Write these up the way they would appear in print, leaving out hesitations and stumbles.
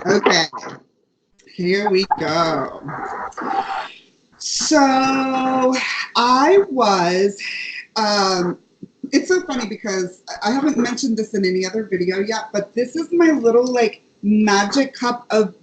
Okay, here we go. So I was, it's so funny because I haven't mentioned this in any other video yet, but this is my little like magic cup of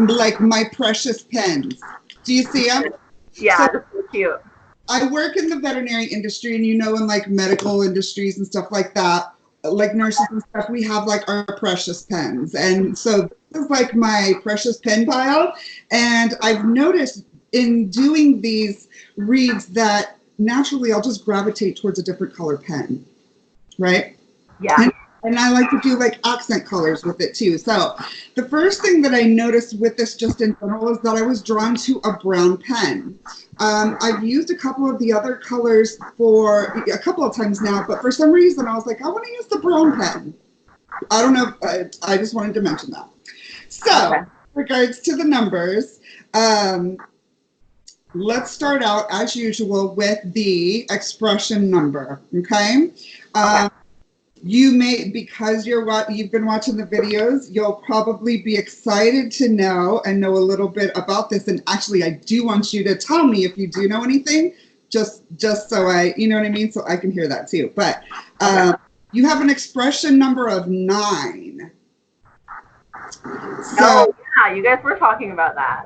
like my precious pens. Do you see them? Yeah, So that's so cute. I work in the veterinary industry, and in like medical industries and stuff like that, like nurses and stuff, we have like our precious pens. And so this is like my precious pen pile. And I've noticed in doing these reads that naturally I'll just gravitate towards a different color pen, right? Yeah. And I like to do like accent colors with it too. So the first thing that I noticed with this just in general is that I was drawn to a brown pen. I've used a couple of the other colors for a couple of times now, but for some reason I was like, I want to use the brown pen. I don't know. I just wanted to mention that. So, Okay. regards to the numbers, let's start out as usual with the expression number. Okay. You may, because you've been watching the videos, you'll probably be excited to know a little bit about this. And actually, I do want you to tell me if you do know anything, just so I, you know what I mean, so I can hear that too. But you have an expression number of 9. So, yeah, you guys were talking about that.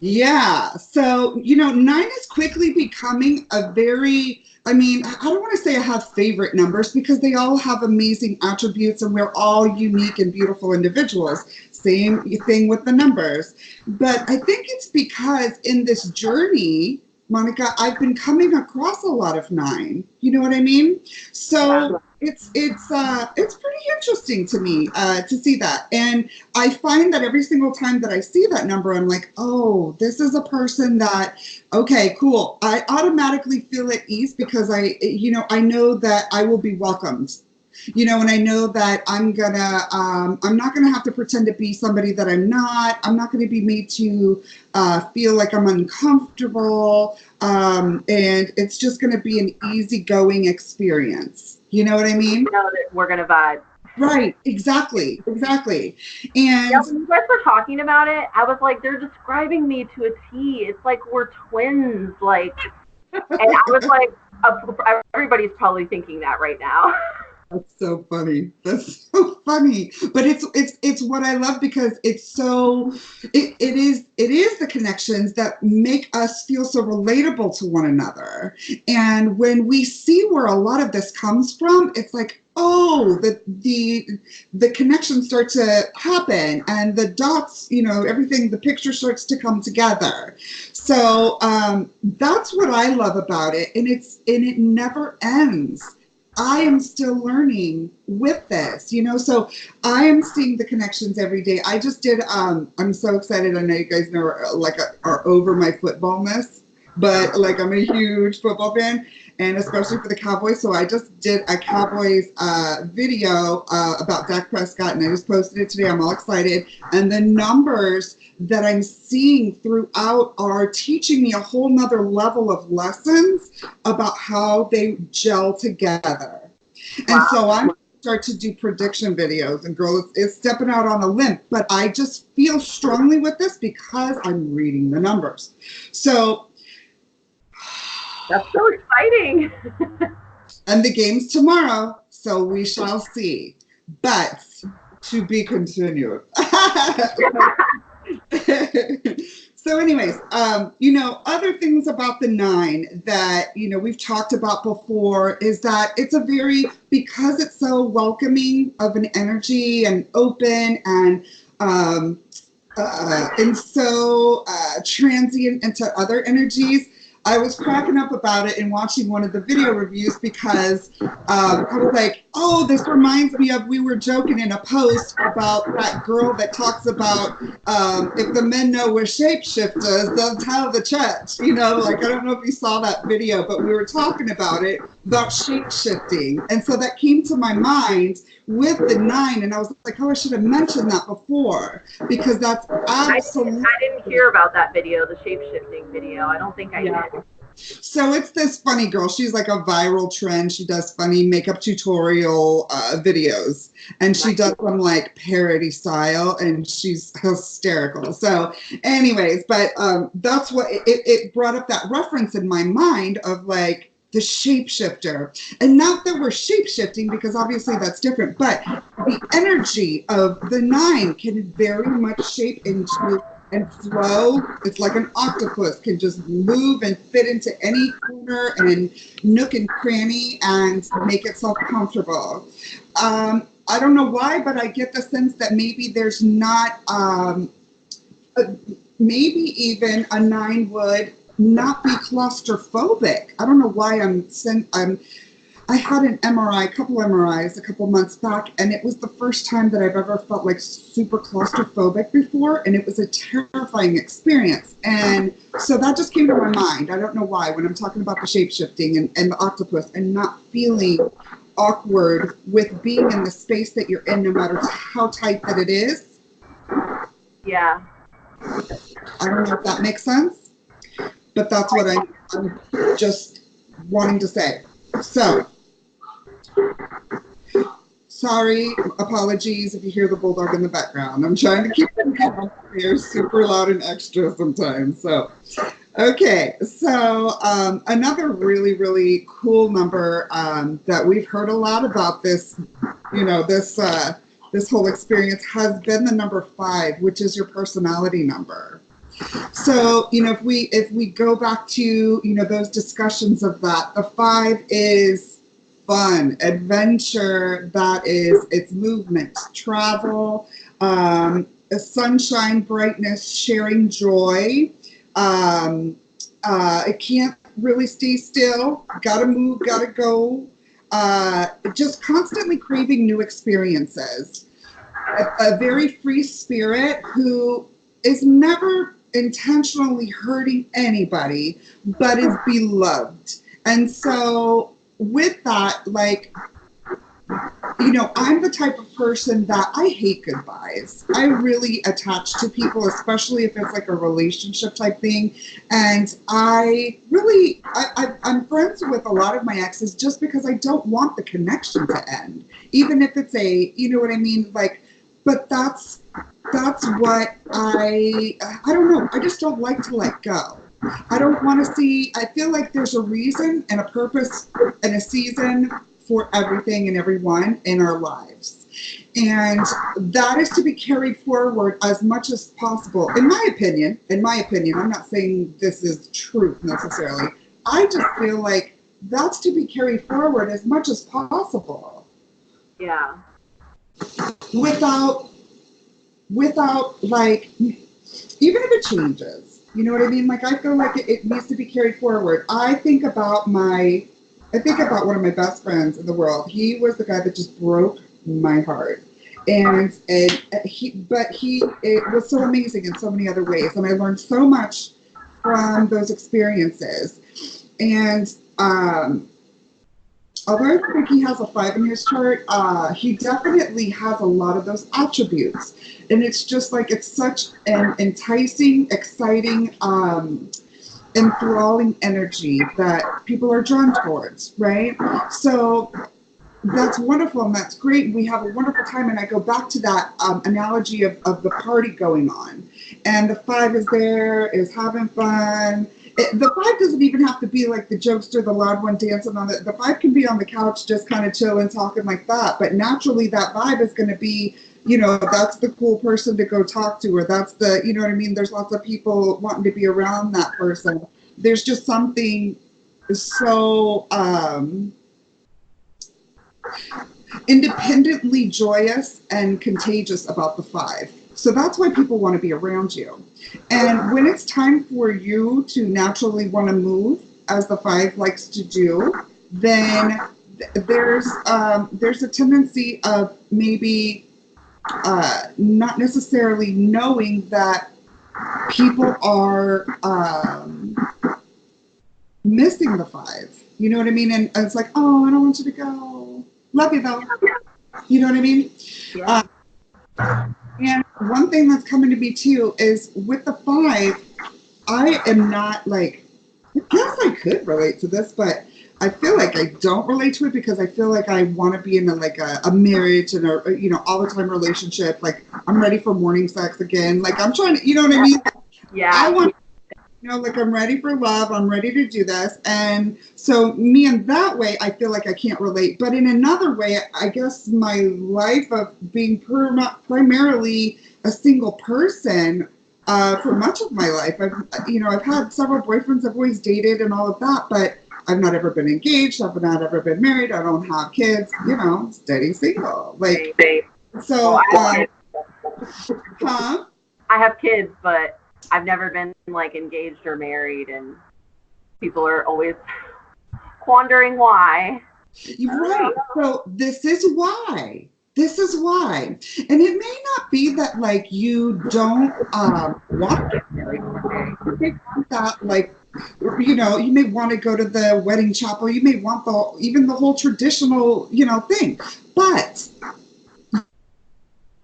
Yeah. So, 9 is quickly becoming a very, I don't want to say I have favorite numbers because they all have amazing attributes and we're all unique and beautiful individuals. Same thing with the numbers. But I think it's because in this journey, Monica, I've been coming across a lot of 9. You know what I mean? So it's pretty interesting to me to see that. And I find that every single time that I see that number, I'm like, oh, this is a person that, okay, cool. I automatically feel at ease because I know that I will be welcomed. And I know that I'm not gonna have to pretend to be somebody that I'm not. I'm not gonna be made to feel like I'm uncomfortable. And it's just gonna be an easygoing experience. You know what I mean? You know that we're gonna vibe. Right, exactly. And yeah, when you guys were talking about it, I was like, they're describing me to a T. It's like we're twins, like, and I was like, everybody's probably thinking that right now. That's so funny. That's so funny. But it's what I love because it's so it is the connections that make us feel so relatable to one another. And when we see where a lot of this comes from, it's like, oh, the connections start to happen and the dots, everything, the picture starts to come together. So that's what I love about it. And it never ends. I am still learning with this, so I am seeing the connections every day. I just did, I'm so excited. I know you guys know are over my footballness, but like I'm a huge football fan and especially for the Cowboys. So I just did a Cowboys video about Dak Prescott and I just posted it today. I'm all excited. And the numbers that I'm seeing throughout are teaching me a whole nother level of lessons about how they gel together. And so I'm start to do prediction videos and girl is stepping out on a limb, but I just feel strongly with this because I'm reading the numbers. So that's so exciting. And the game's tomorrow, so we shall see. But to be continued. So anyways, other things about the 9 that, we've talked about before is that it's because it's so welcoming of an energy and open and so transient into other energies. I was cracking up about it and watching one of the video reviews because I was like, oh, this reminds me of, we were joking in a post about that girl that talks about if the men know we're shapeshifters, they'll tell the church. I don't know if you saw that video, but we were talking about it, about shape-shifting. And so that came to my mind with the 9, and I was like, oh, I should have mentioned that before because that's absolutely. I didn't hear about that video, the shape-shifting video. I don't think I did. So it's this funny girl. She's like a viral trend. She does funny makeup tutorial videos, and she does them like parody style, and she's hysterical. So, anyways, but that's what it brought up that reference in my mind of like the shapeshifter, and not that we're shapeshifting because obviously that's different, but the energy of the nine can very much shape into and flow. It's like an octopus can just move and fit into any corner and nook and cranny and make itself comfortable. I don't know why, but I get the sense that maybe there's not, maybe even a nine would not be claustrophobic. I don't know why I had an MRI, a couple MRIs a couple months back, and it was the first time that I've ever felt like super claustrophobic before, and it was a terrifying experience. And so that just came to my mind. I don't know why, when I'm talking about the shape-shifting and the octopus and not feeling awkward with being in the space that you're in, no matter how tight that it is. Yeah. I don't know if that makes sense, but that's what I'm just wanting to say. So, sorry, apologies if you hear the bulldog in the background. I'm trying to keep them calm. They're super loud and extra sometimes. So, okay. So, another really, really cool number that we've heard a lot about this, this whole experience has been the number 5, which is your personality number. So, if we go back to, those discussions of that, the 5 is fun, adventure, that is, it's movement, travel, sunshine, brightness, sharing joy. It can't really stay still, gotta move, gotta go, just constantly craving new experiences. A very free spirit who is never intentionally hurting anybody, but is beloved. And so with that, like, I'm the type of person that I hate goodbyes. I really attach to people, especially if it's like a relationship type thing. And I'm friends with a lot of my exes just because I don't want the connection to end, even if it's you know what I mean? Like, but that's what I don't know. I just don't like to let go. I don't want to see, I feel like there's a reason and a purpose and a season for everything and everyone in our lives. And that is to be carried forward as much as possible. In my opinion, I'm not saying this is truth necessarily. I just feel like that's to be carried forward as much as possible. Yeah. Without like, even if it changes, you know what I mean? Like, I feel like it needs to be carried forward. I think about one of my best friends in the world. He was the guy that just broke my heart. And it was so amazing in so many other ways. And I learned so much from those experiences. And, although I think he has a 5 in his chart, he definitely has a lot of those attributes. And it's just like, it's such an enticing, exciting, enthralling energy that people are drawn towards, right? So that's wonderful and that's great. We have a wonderful time. And I go back to that analogy of the party going on. And the 5 is there, is having fun. The 5 doesn't even have to be like the jokester, the loud one dancing on it. The 5 can be on the couch just kind of chilling, talking like that. But naturally, that vibe is going to be, that's the cool person to go talk to, or that's the, you know what I mean? There's lots of people wanting to be around that person. There's just something so independently joyous and contagious about the 5. So that's why people want to be around you. And when it's time for you to naturally want to move, as the 5 likes to do, then there's a tendency of maybe not necessarily knowing that people are missing the 5. You know what I mean? And it's like, oh, I don't want you to go. Love you though. You know what I mean? Yeah. And one thing that's coming to me too is with the 5, I am not like I guess I could relate to this, but I feel like I don't relate to it because I feel like I want to be in a marriage and a all the time relationship. Like I'm ready for morning sex again. Like I'm trying to, you know what I mean? I Yeah. want, like I'm ready for love. I'm ready to do this. And so me in that way, I feel like I can't relate. But in another way, I guess my life of being primarily a single person for much of my life, I've had several boyfriends. I've always dated and all of that, but I've not ever been engaged. I've not ever been married. I don't have kids. Steady single. Like Well, so. Huh? I have kids, but I've never been like engaged or married, and people are always wondering why. Right. So this is why. This is why. And it may not be that like you don't want to get married one day. You may want that like you may want to go to the wedding chapel. You may want even the whole traditional, thing. But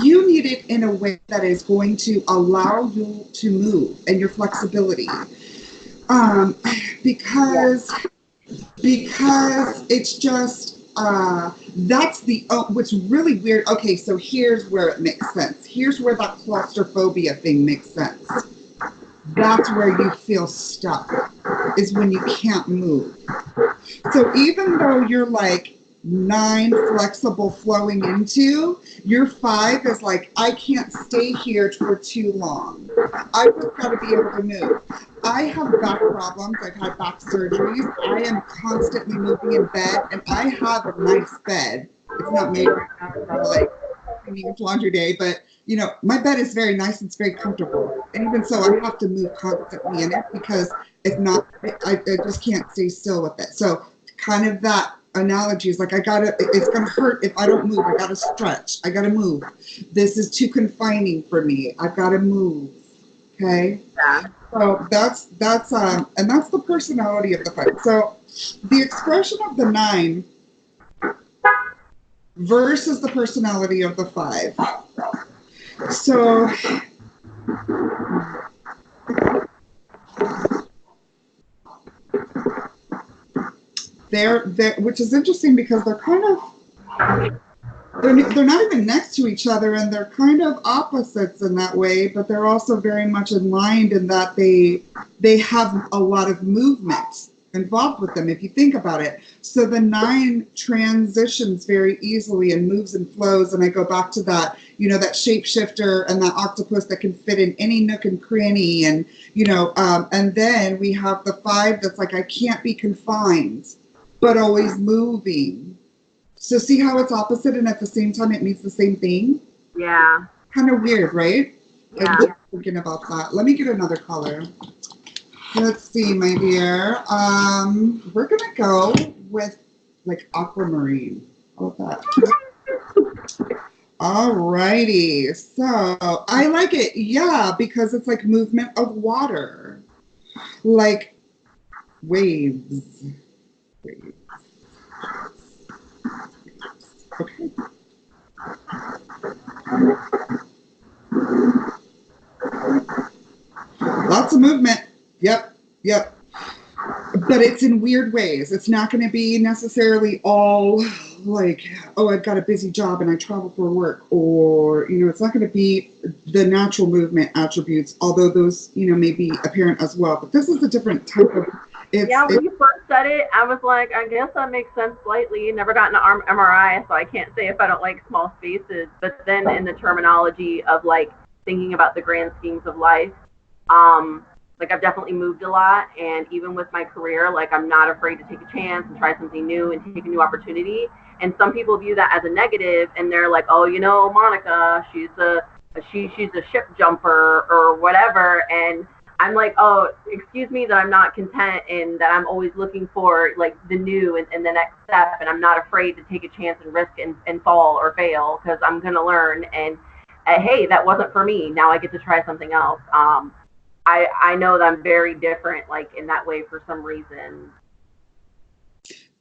you need it in a way that is going to allow you to move and your flexibility. Um, because it's just that's the what's really weird. Okay, so here's where it makes sense. Here's where that claustrophobia thing makes sense. That's where you feel stuck, is when you can't move. So even though you're like 9 flexible flowing into, your 5 is like, I can't stay here for too long. I just got to be able to move. I have back problems. I've had back surgeries. I am constantly moving in bed, and I have a nice bed. It's not made right now for like it's laundry day, but my bed is very nice. It's very comfortable, and even so, I have to move constantly in it because if not, I just can't stay still with it. So, kind of that analogy is like it's gonna hurt if I don't move. I gotta stretch. I gotta move. This is too confining for me. I've got to move. Okay. Yeah. So and that's the personality of the 5. So the expression of the 9 versus the personality of the 5. So they're which is interesting because they're kind of they're not even next to each other, and they're kind of opposites in that way, but they're also very much aligned in that they have a lot of movement involved with them if you think about it. So the 9 transitions very easily and moves and flows, and I go back to that that shapeshifter and that octopus that can fit in any nook and cranny, and and then we have the 5 that's like, I can't be confined but always moving. So see how it's opposite and at the same time it means the same thing? Yeah. Kind of weird, right? Yeah. I'm thinking about that. Let me get another color. Let's see, my dear. We're gonna go with like aquamarine. How about that? Alrighty. So I like it, yeah, because it's like movement of water. Like waves. Waves. Okay. Lots of movement. Yep. Yep. But it's in weird ways. It's not going to be necessarily all like, oh, I've got a busy job and I travel for work, or it's not going to be the natural movement attributes, although those may be apparent as well. But this is a different type of. When you first said it, I was like, I guess that makes sense slightly. Never gotten an MRI, so I can't say if I don't like small spaces. But then in the terminology of like thinking about the grand schemes of life, like I've definitely moved a lot, and even with my career, like I'm not afraid to take a chance and try something new and take a new opportunity. And some people view that as a negative, and they're like, oh, Monica, she's a ship jumper or whatever, and I'm like, oh, excuse me that I'm not content and that I'm always looking for like the new and the next step, and I'm not afraid to take a chance and risk and fall or fail because I'm gonna learn. And hey, that wasn't for me. Now I get to try something else. I know that I'm very different, like in that way for some reason.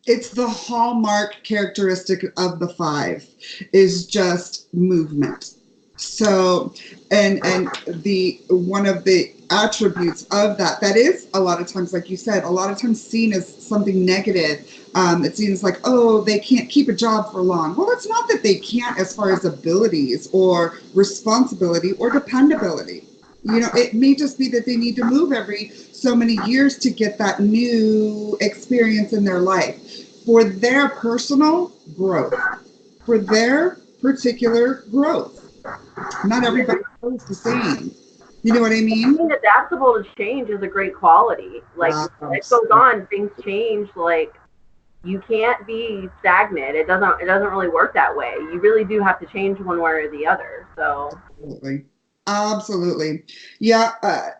It's the hallmark characteristic of the 5 is just movement. So, and the one of the attributes of that, that is a lot of times, like you said, a lot of times seen as something negative. It seems like, oh, they can't keep a job for long. Well, it's not that they can't as far as abilities or responsibility or dependability. You know, it may just be that they need to move every so many years to get that new experience in their life for their personal growth, for their particular growth. Not everybody is the same. You know what I mean? Being adaptable to change is a great quality. Like life goes on, things change. Like you can't be stagnant. It doesn't really work that way. You really do have to change one way or the other. So Absolutely. Absolutely. Yeah.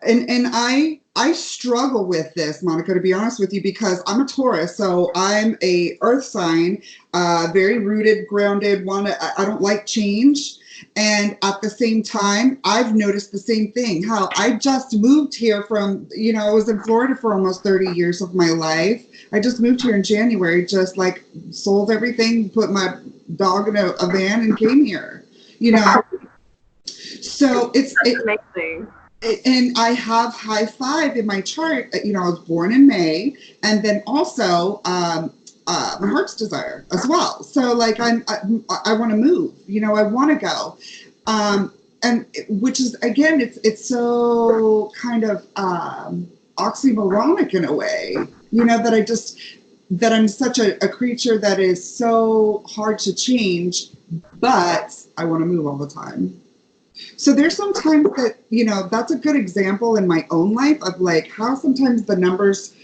And I struggle with this, Monica, to be honest with you, because I'm a Taurus. So I'm a earth sign, very rooted, grounded one. I don't like change. And at the same time, I've noticed the same thing, how I just moved here from, you know, I was in Florida for almost 30 years of my life. I just moved here in January, just like sold everything, put my dog in a van and came here, you know. So that's amazing. and I have high five in my chart. You know, I was born in May, and then also my heart's desire as well. So like I want to move. You know, I want to go, and which is again, it's so kind of oxymoronic in a way. You know, that I'm such a creature that is so hard to change, but I want to move all the time. So there's sometimes that, you know, that's a good example in my own life of like how sometimes the numbers,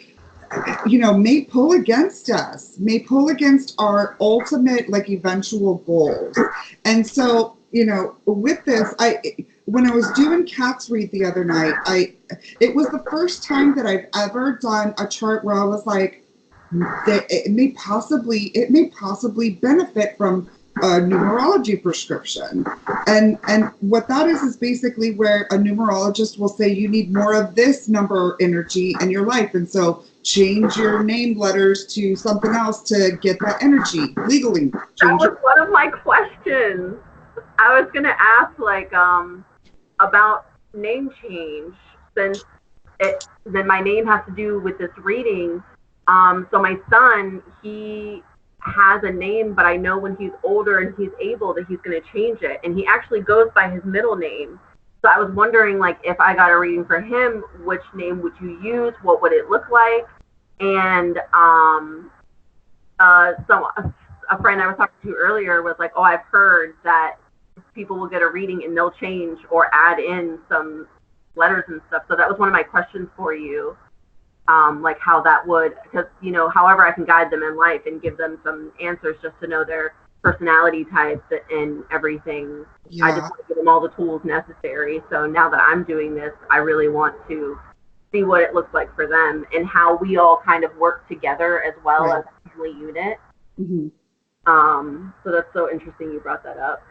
you know, may pull against us, may pull against our ultimate, like eventual goals. And so, you know, with this, when I was doing Cat's Read the other night, it was the first time that I've ever done a chart where I was like, that it may possibly benefit from a numerology prescription. And what that is basically where a numerologist will say you need more of this number energy in your life, and so change your name letters to something else to get that energy legally. That was one of my questions. I was gonna ask like about name change, since then my name has to do with this reading. So my son, he has a name, but I know when he's older and he's able that he's going to change it. And he actually goes by his middle name. So I was wondering, like, if I got a reading for him, which name would you use? What would it look like? And so a friend I was talking to earlier was like, oh, I've heard that people will get a reading and they'll change or add in some letters and stuff. So that was one of my questions for you. Like how that would, because, you know, however I can guide them in life and give them some answers just to know their personality types and everything. Yeah. I just want to give them all the tools necessary. So now that I'm doing this, I really want to see what it looks like for them and how we all kind of work together as well, right, as a family unit. Mm-hmm. So that's so interesting you brought that up.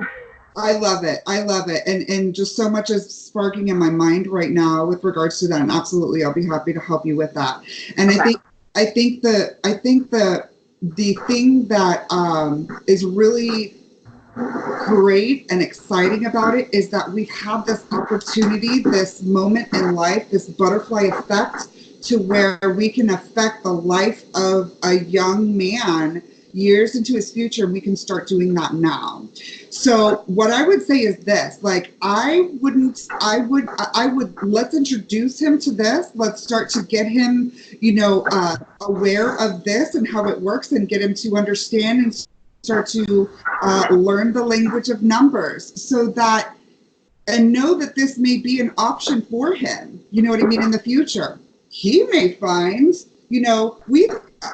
I love it. I love it. And just so much is sparking in my mind right now with regards to that. And absolutely, I'll be happy to help you with that. And okay. I think the thing that is really great and exciting about it is that we have this opportunity, this moment in life, this butterfly effect, to where we can affect the life of a young man years into his future, and we can start doing that now. So what I would say is this, like, I would, let's introduce him to this. Let's start to get him, you know, aware of this and how it works, and get him to understand and start to learn the language of numbers, so that, and know that this may be an option for him, you know what I mean, in the future. He may find, you know,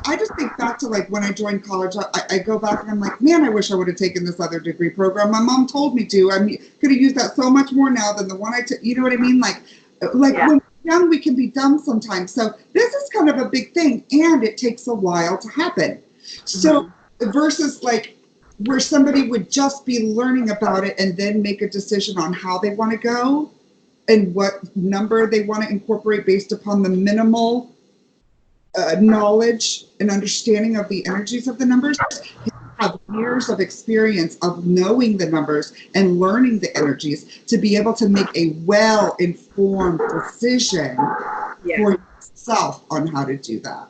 I just think back to like when I joined college, I go back and I'm like, man, I wish I would have taken this other degree program. My mom told me to. I mean, could have used that so much more now than the one I took. You know what I mean? Like yeah. When we're young, we can be dumb sometimes. So this is kind of a big thing, and it takes a while to happen. So versus like where somebody would just be learning about it and then make a decision on how they want to go and what number they want to incorporate based upon the minimal knowledge and understanding of the energies of the numbers. have years of experience of knowing the numbers and learning the energies to be able to make a well-informed decision for yourself on how to do that.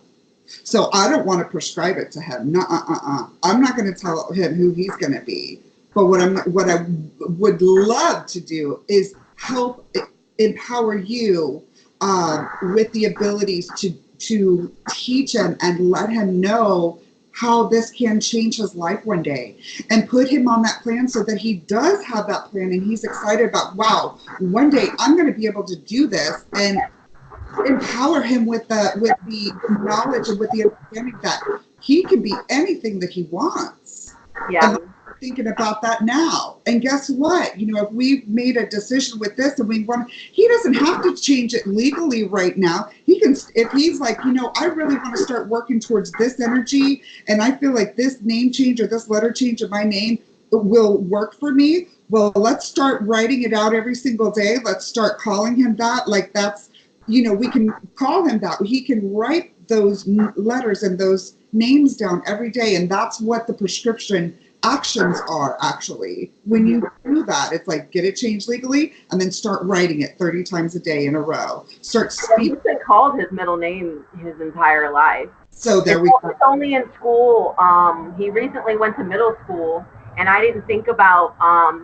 So I don't want to prescribe it to him. I'm not going to tell him who he's going to be. But what I would love to do is help empower you with the abilities to teach him and let him know how this can change his life one day, and put him on that plan so that he does have that plan and he's excited about, wow, one day I'm going to be able to do this, and empower him with the knowledge and with the understanding that he can be anything that he wants. Yeah. And I'm thinking about that now. And guess what? You know, if we've made a decision with this and we want, he doesn't have to change it legally right now. He can, if he's like, you know, I really want to start working towards this energy, and I feel like this name change or this letter change of my name will work for me. Well, let's start writing it out every single day. Let's start calling him that. Like, that's, you know, we can call him that. He can write those letters and those names down every day. And that's what the prescription actions are, actually. When you do that, it's like, get it changed legally and then start writing it 30 times a day in a row. Start speaking. He's been called his middle name his entire life. So there we go. It's only in school. He recently went to middle school, and I didn't think about,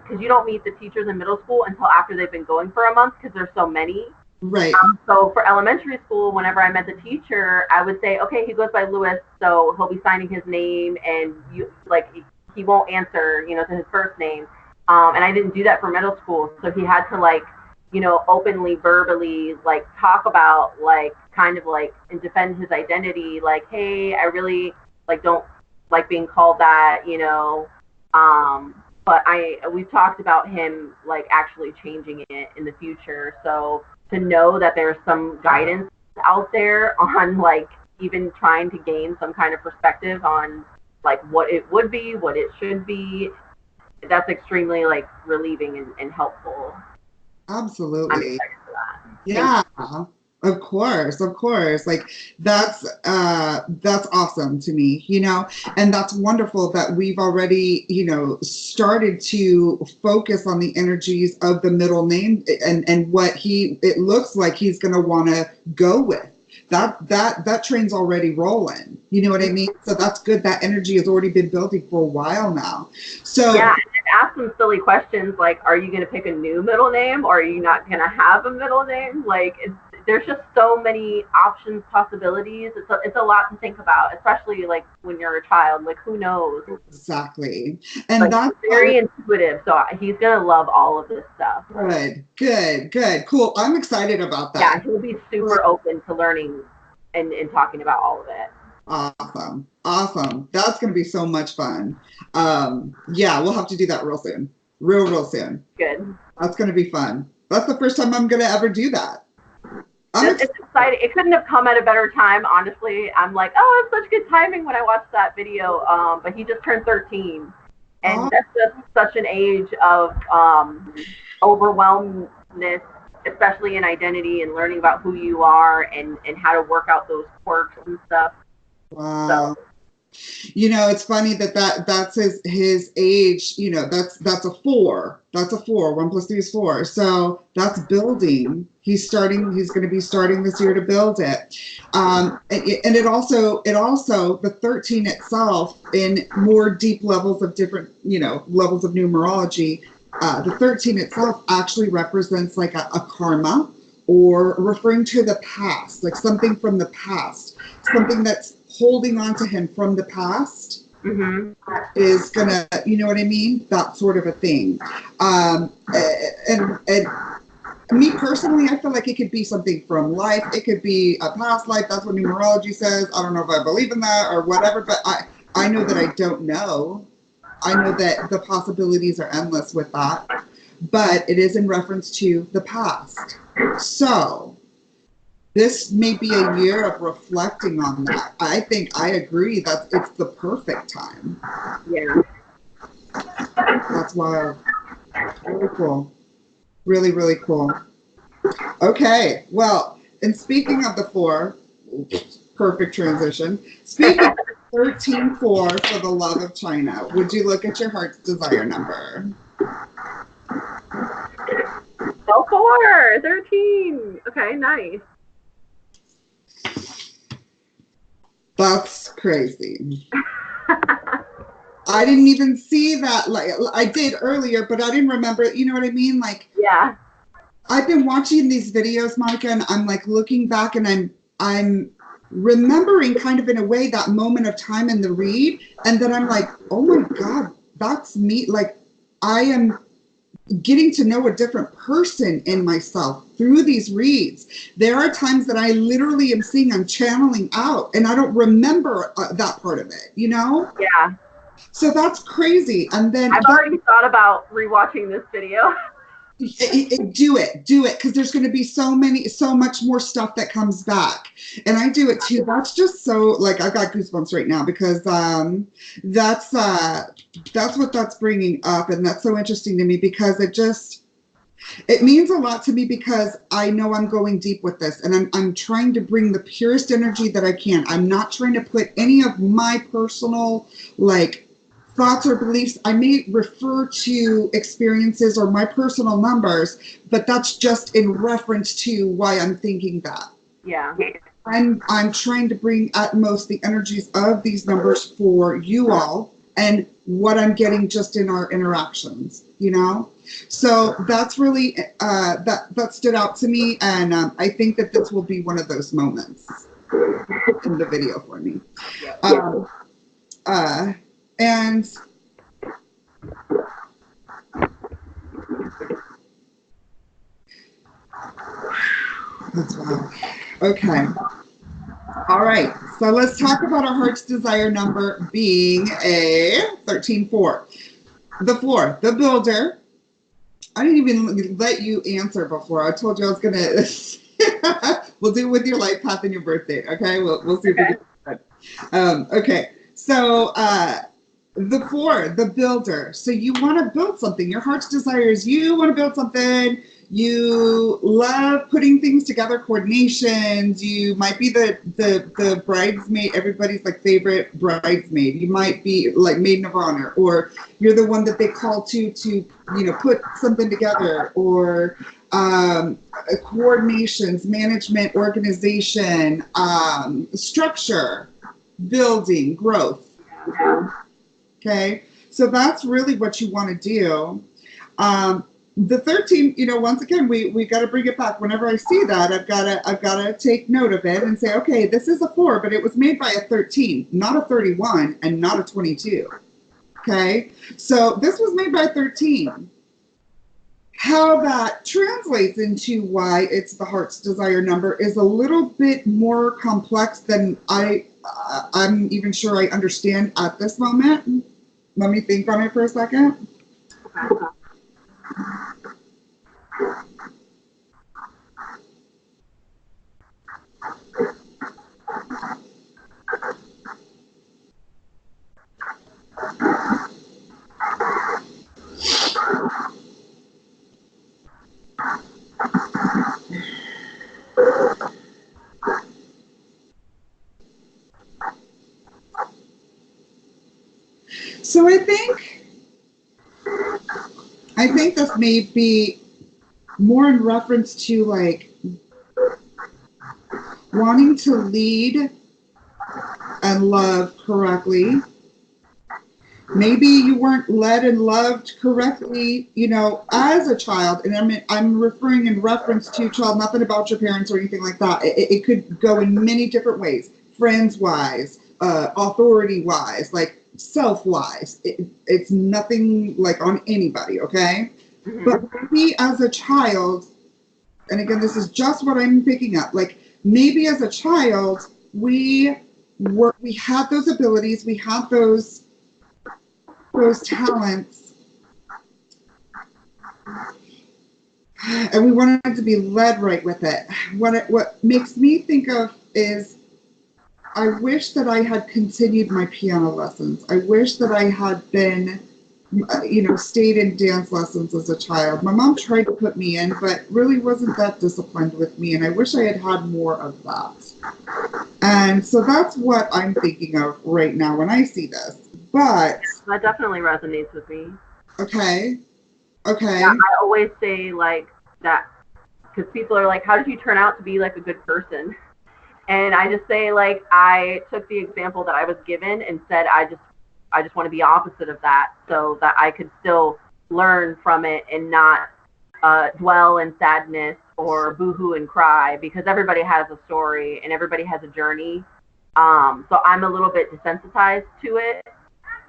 because you don't meet the teachers in middle school until after they've been going for a month, because there's so many. Right. So for elementary school, whenever I met the teacher, I would say, okay, he goes by Lewis, so he'll be signing his name, and you like he won't answer, you know, to his first name. And I didn't do that for middle school, so he had to, like, you know, openly, verbally, like, talk about, like, kind of like, and defend his identity, like, hey, I really, like, don't like being called that, you know. But we've talked about him, like, actually changing it in the future. So to know that there's some guidance out there on, like, even trying to gain some kind of perspective on, like, what it would be, what it should be, that's extremely, like, relieving and helpful. Absolutely. I'm excited for that. Yeah, of course. Like, that's awesome to me, you know, and that's wonderful that we've already, you know, started to focus on the energies of the middle name and what it looks like he's going to want to go with. That train's already rolling. You know what I mean? So that's good. That energy has already been building for a while now. So yeah, and ask some silly questions like, are you going to pick a new middle name, or are you not going to have a middle name? Like, there's just so many options, possibilities. It's a lot to think about, especially, like, when you're a child. Like, who knows? Exactly. And like, that's very intuitive. So he's going to love all of this stuff. Good. Cool. I'm excited about that. Yeah, he'll be super open to learning and talking about all of it. Awesome. That's going to be so much fun. Yeah, we'll have to do that real soon. Real soon. Good. That's going to be fun. That's the first time I'm going to ever do that. It's exciting. It couldn't have come at a better time, honestly. I'm like, oh, it's such good timing when I watched that video. But he just turned 13. And that's just such an age of overwhelmness, especially in identity and learning about who you are and how to work out those quirks and stuff. Wow. So. You know, it's funny that's his age. You know, that's a 4. That's a 4. 1 + 3 is 4. So that's building. He's going to be starting this year to build it. And it also the 13 itself, in more deep levels of different, you know, levels of numerology. The 13 itself actually represents like a karma, or referring to the past, like something from the past, something that's holding on to him from the past. Is gonna, you know what I mean? That sort of a thing. And me personally, I feel like it could be something from life. It could be a past life. That's what numerology says. I don't know if I believe in that or whatever, but I know that I don't know. I know that the possibilities are endless with that, but it is in reference to the past. So this may be a year of reflecting on that. I think I agree that it's the perfect time. Yeah. That's wild. Really cool. Really cool. Okay. Well, and speaking of the 4, perfect transition. Speaking 13-4 for the love of China. Would you look at your heart's desire number? Oh, 4, 13. Okay, nice. That's crazy. I didn't even see that. Like I did earlier, but I didn't remember. You know what I mean? Like, yeah. I've been watching these videos, Monica, and I'm like looking back, and I'm remembering kind of in a way that moment of time in the read, and then I'm like, oh my God, that's me. Like, I am getting to know a different person in myself through these reads. There are times that I literally am seeing I'm channeling out, and I don't remember that part of it, you know? Yeah. So that's crazy. And then I've already thought about rewatching this video. do it, because there's going to be so much more stuff that comes back, and I do it too. That's just so, like, I got goosebumps right now because that's what that's bringing up, and that's so interesting to me because it means a lot to me because I know I'm going deep with this, and I'm trying to bring the purest energy that I can. I'm not trying to put any of my personal, like, thoughts or beliefs. I may refer to experiences or my personal numbers, but that's just in reference to why I'm thinking that. Yeah. I'm trying to bring at most the energies of these numbers for you all and what I'm getting just in our interactions, you know? So that's really, that stood out to me, and I think that this will be one of those moments in the video for me. And that's wow. Okay. All right. So let's talk about our heart's desire number being a 13-4. The 4, the builder. I didn't even let you answer before. I told you I was going to. We'll do it with your life path and your birthday. Okay. We'll see if we get it. Okay. So, the 4, the builder. So you want to build something. Your heart's desire is you want to build something. You love putting things together, coordinations. You might be the bridesmaid, everybody's like favorite bridesmaid. You might be like maiden of honor, or you're the one that they call to put something together, or coordinations, management, organization, structure, building, growth. Okay, so that's really what you want to do. The 13, once again, we got to bring it back. Whenever I see that, I've got to take note of it and say, okay, this is a 4, but it was made by a 13, not a 31, and not a 22. Okay, so this was made by a 13. How that translates into why it's the heart's desire number is a little bit more complex than I'm even sure I understand at this moment. Let me think on it for a second. So I think this may be more in reference to like wanting to lead and love correctly. Maybe you weren't led and loved correctly, as a child. And I'm referring in reference to child, nothing about your parents or anything like that. It could go in many different ways, friends-wise, authority-wise, like self-wise. It's nothing like on anybody, okay? Mm-hmm. But maybe as a child, and again, this is just what I'm picking up, like maybe as a child, we had those abilities, we had those talents, and we wanted to be led right with it. What makes me think of is I wish that I had continued my piano lessons. I wish that I had been stayed in dance lessons as a child. My mom tried to put me in, but really wasn't that disciplined with me. And I wish I had had more of that. And so that's what I'm thinking of right now when I see this. But that definitely resonates with me. okay. Yeah, I always say like that because people are like, how did you turn out to be like a good person? And I just say like I took the example that I was given and said I just want to be opposite of that so that I could still learn from it and not dwell in sadness or boohoo and cry, because everybody has a story and everybody has a journey. So I'm a little bit desensitized to it.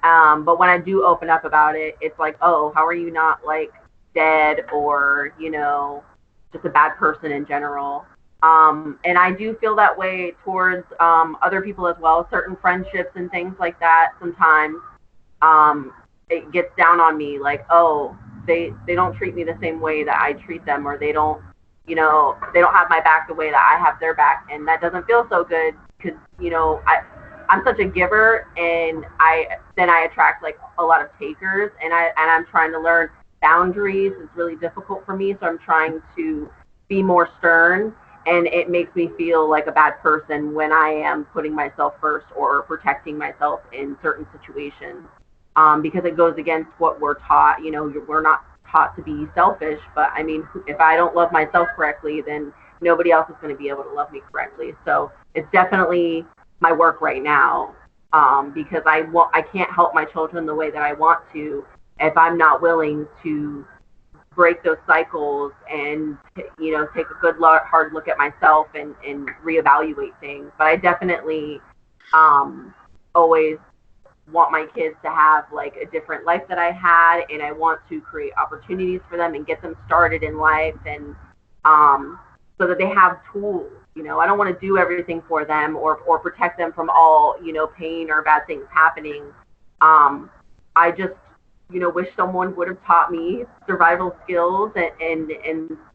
But when I do open up about it, it's like, oh, how are you not like dead or, just a bad person in general? And I do feel that way towards other people as well, certain friendships and things like that. Sometimes it gets down on me like, oh, they don't treat me the same way that I treat them, or they don't have my back the way that I have their back, and that doesn't feel so good because I'm such a giver, and I attract like a lot of takers, and I'm trying to learn boundaries. It's really difficult for me, so I'm trying to be more stern, and it makes me feel like a bad person when I am putting myself first or protecting myself in certain situations, because it goes against what we're taught. We're not taught to be selfish, but I mean, if I don't love myself correctly, then nobody else is going to be able to love me correctly. So it's definitely my work right now, because I can't help my children the way that I want to if I'm not willing to break those cycles and take a good hard look at myself and reevaluate things. But I definitely always want my kids to have like a different life that I had, and I want to create opportunities for them and get them started in life, and so that they have tools. I don't want to do everything for them or protect them from all pain or bad things happening. I just wish someone would have taught me survival skills and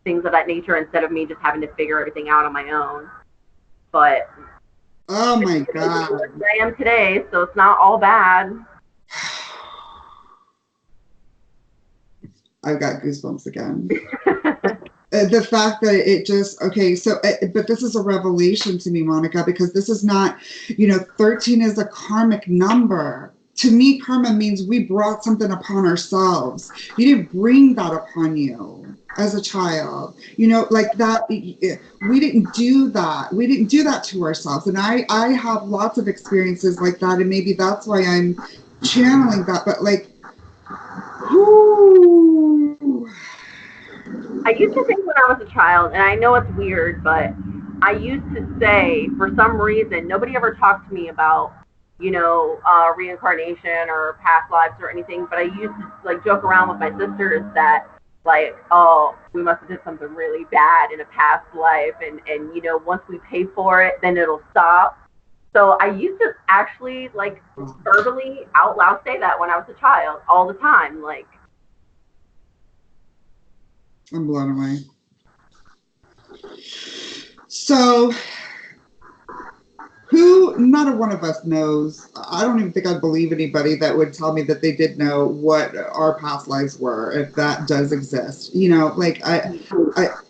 things of that nature, instead of me just having to figure everything out on my own. But oh my God, I am today, so it's not all bad. I've got goosebumps again. The fact that it just, okay, so, but this is a revelation to me, Monica, because this is not, 13 is a karmic number. To me, karma means we brought something upon ourselves. You didn't bring that upon you as a child, like that. We didn't do that. We didn't do that to ourselves. And I have lots of experiences like that. And maybe that's why I'm channeling that. But like, whoo. I used to think when I was a child, and I know it's weird, but I used to say, for some reason, nobody ever talked to me about, reincarnation or past lives or anything, but I used to like joke around with my sisters that like, oh, we must have did something really bad in a past life, and once we pay for it, then it'll stop. So I used to actually like verbally out loud say that when I was a child all the time, like. I'm blown away. So, not a one of us knows. I don't even think I'd believe anybody that would tell me that they did know what our past lives were, if that does exist. Like I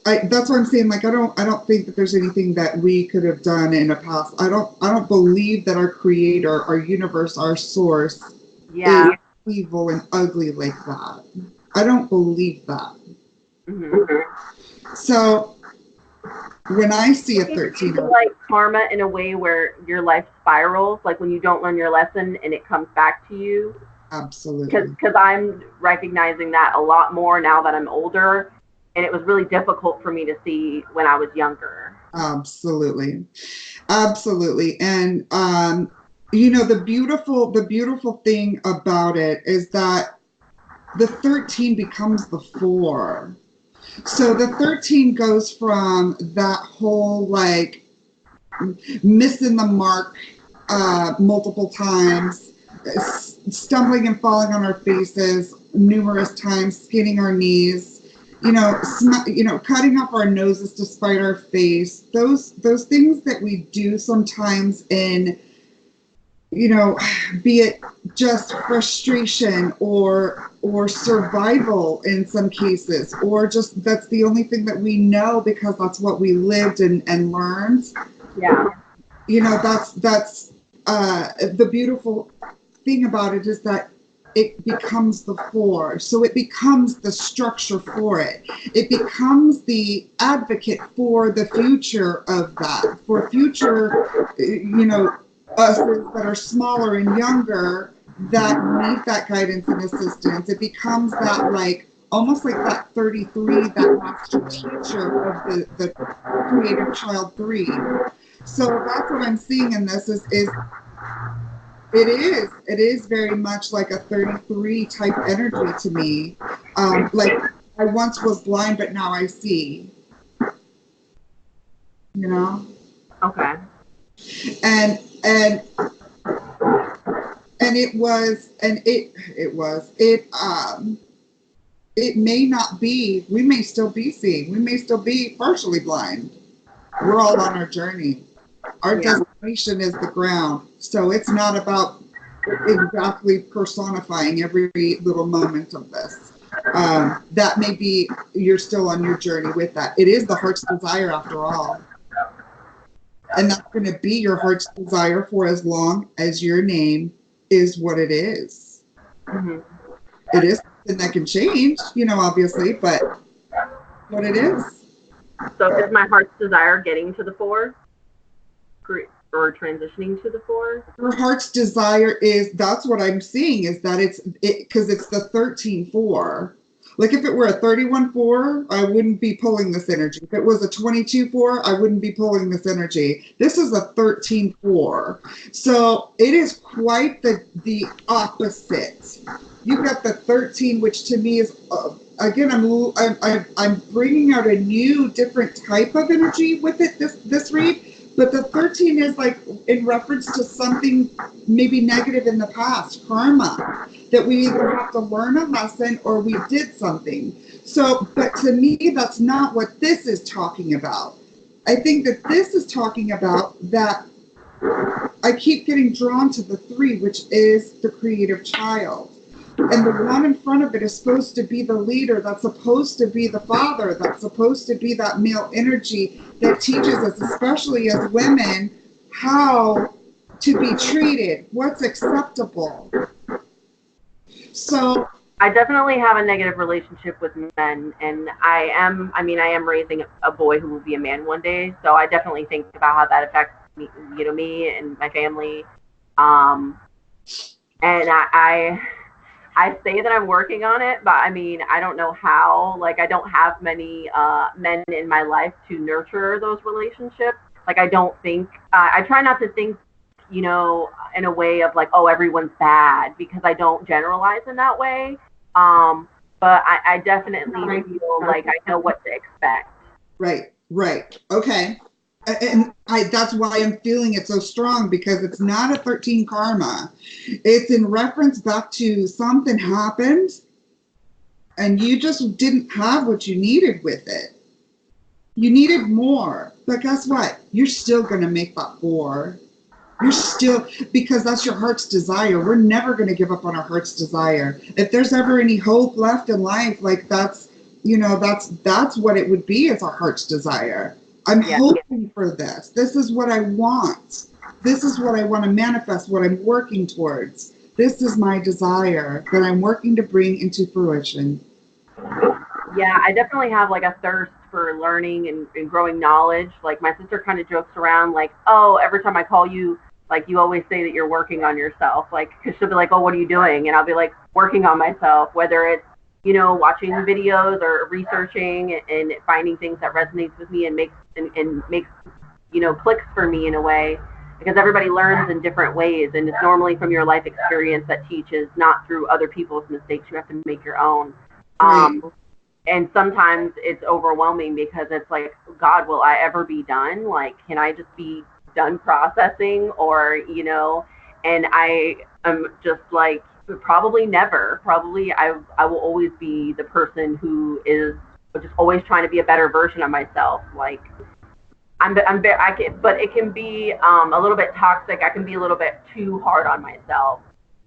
that's what I'm saying. Like I don't think that there's anything that we could have done in a past. I don't believe that our creator, our universe, our source is evil and ugly like that. I don't believe that. Mm-hmm. So when I see a 13, like karma in a way where your life spirals, like when you don't learn your lesson and it comes back to you. Absolutely. Because I'm recognizing that a lot more now that I'm older, and it was really difficult for me to see when I was younger. Absolutely. And the beautiful thing about it is that the 13 becomes the 4. So the 13 goes from that whole like missing the mark multiple times, stumbling and falling on our faces numerous times, skinning our knees, cutting off our noses to spite our face. Those things that we do sometimes in, be it just frustration or or survival in some cases, or just that's the only thing that we know because that's what we lived and learned. Yeah. You know, that's the beautiful thing about it is that it becomes the four. So it becomes the structure for it. It becomes the advocate for the future of that, for future, you know, us that are smaller and younger that need that guidance and assistance. It becomes that, like, almost like that 33, that master teacher of the creative child 3. So that's what I'm seeing in this is it is very much like a 33 type energy to me. Like I once was blind, but now I see. You know. Okay. And it was, and it was it. It may not be. We may still be seeing. We may still be partially blind. We're all on our journey. Our destination is the ground. So it's not about exactly personifying every little moment of this. That may be, you're still on your journey with that. It is the heart's desire after all. And that's going to be your heart's desire for as long as your name is what it is. Mm-hmm. It is something that can change, you know, obviously, but what it is. So is my heart's desire getting to the 4? Or transitioning to the 4? Your heart's desire is, that's what I'm seeing, is that it's because it's the 13-4. Like if it were a 31-4, I wouldn't be pulling this energy. If it was a 22-4, I wouldn't be pulling this energy. This is a 13-4. So it is quite the opposite. You've got the 13, which to me is, again, I'm bringing out a new, different type of energy with it, this read. But the 13 is like in reference to something maybe negative in the past, karma, that we either have to learn a lesson or we did something. So, but to me, that's not what this is talking about. I think that this is talking about that I keep getting drawn to the 3, which is the creative child. And the one in front of it is supposed to be the leader, that's supposed to be the father, that's supposed to be that male energy that teaches us, especially as women, how to be treated, what's acceptable. So I definitely have a negative relationship with men, and I am raising a boy who will be a man one day, so I definitely think about how that affects me, you know, me and my family. And I say that I'm working on it, but I mean, I don't know how. Like, I don't have many men in my life to nurture those relationships. Like, I don't think, I try not to think, you know, in a way of like, oh, everyone's bad, because I don't generalize in that way. But I definitely feel like I know what to expect. Right. Okay. And that's why I'm feeling it so strong, because it's not a 13 karma. It's in reference back to something happened and you just didn't have what you needed with it. You needed more. But guess what? You're still going to make that 4. You're still, because that's your heart's desire. We're never going to give up on our heart's desire. If there's ever any hope left in life, like that's, you know, that's what it would be, as our heart's desire. I'm hoping for this. This is what I want. This is what I want to manifest, what I'm working towards. This is my desire that I'm working to bring into fruition. Yeah, I definitely have like a thirst for learning and growing knowledge. Like my sister kind of jokes around like, oh, every time I call you, like you always say that you're working on yourself. Like, because she'll be like, oh, what are you doing? And I'll be like, working on myself, whether it's, you know, watching videos or researching and finding things that resonates with me and makes, you know, clicks for me in a way, because everybody learns in different ways. And it's normally from your life experience that teaches, not through other people's mistakes. You have to make your own. And sometimes it's overwhelming because it's like, God, will I ever be done? Like, can I just be done processing? Or, you know, and I am just like, probably never. Probably I will always be the person who is just always trying to be a better version of myself. Like, but it can be a little bit toxic. I can be a little bit too hard on myself.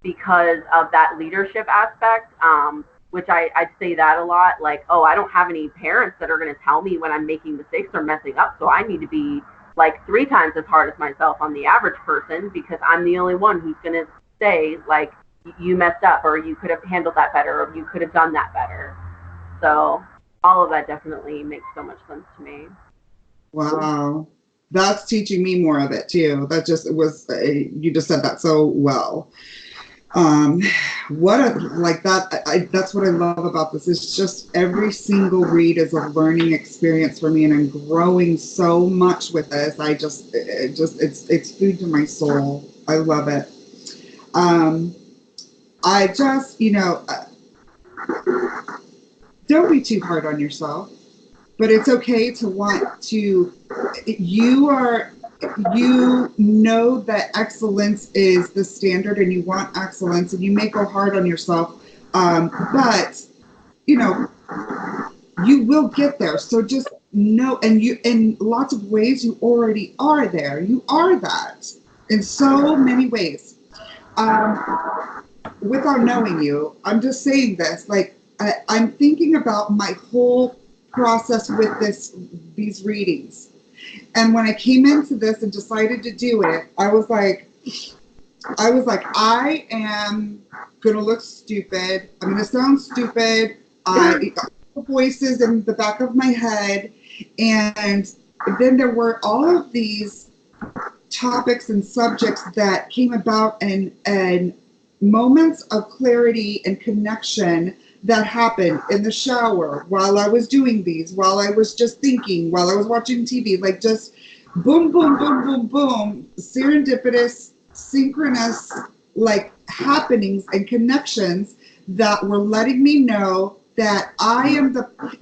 because of that leadership aspect. Which I'd say that a lot. Like, oh, I don't have any parents that are going to tell me when I'm making mistakes or messing up, so I need to be like 3 times as hard as myself on the average person because I'm the only one who's going to say like you messed up or you could have handled that better or you could have done that better. So all of that definitely makes so much sense to me. Wow. That's teaching me more of it too. That just was, you just said that so well. What a, like that, that's what I love about this. It's just every single read is a learning experience for me, and I'm growing so much with this. It's food to my soul. I love it. I just, don't be too hard on yourself, but it's okay to want to, you know that excellence is the standard and you want excellence and you may go hard on yourself, but you will get there. So just know, and you, in lots of ways, you already are there. You are that in so many ways. Without knowing you, I'm just saying this, like, I'm thinking about my whole process with these readings. And when I came into this and decided to do it, I was like, I am going to look stupid. I'm going to sound stupid. Voices in the back of my head. And then there were all of these topics and subjects that came about, and moments of clarity and connection that happened in the shower, while I was doing these, while I was just thinking, while I was watching TV, like just boom, boom, boom, boom, boom, serendipitous, synchronous, like happenings and connections that were letting me know that I am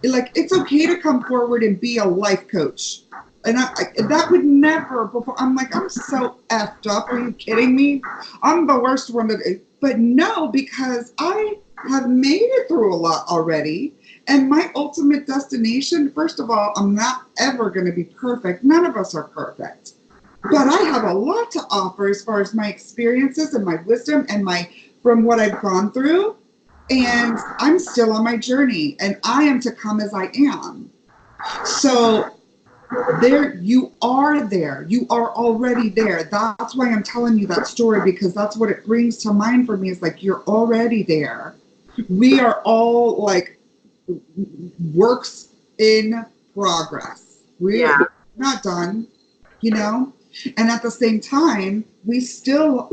like, it's okay to come forward and be a life coach. And that would never before. I'm like, I'm so effed up. Are you kidding me? I'm the worst one to, but no, because I have made it through a lot already. And my ultimate destination, first of all, I'm not ever going to be perfect. None of us are perfect. But I have a lot to offer as far as my experiences and my wisdom and from what I've gone through. And I'm still on my journey, and I am to come as I am. So you are there. You are already there. That's why I'm telling you that story, because that's what it brings to mind for me. Is like, you're already there. We are all like works in progress. We're not done, and at the same time, we still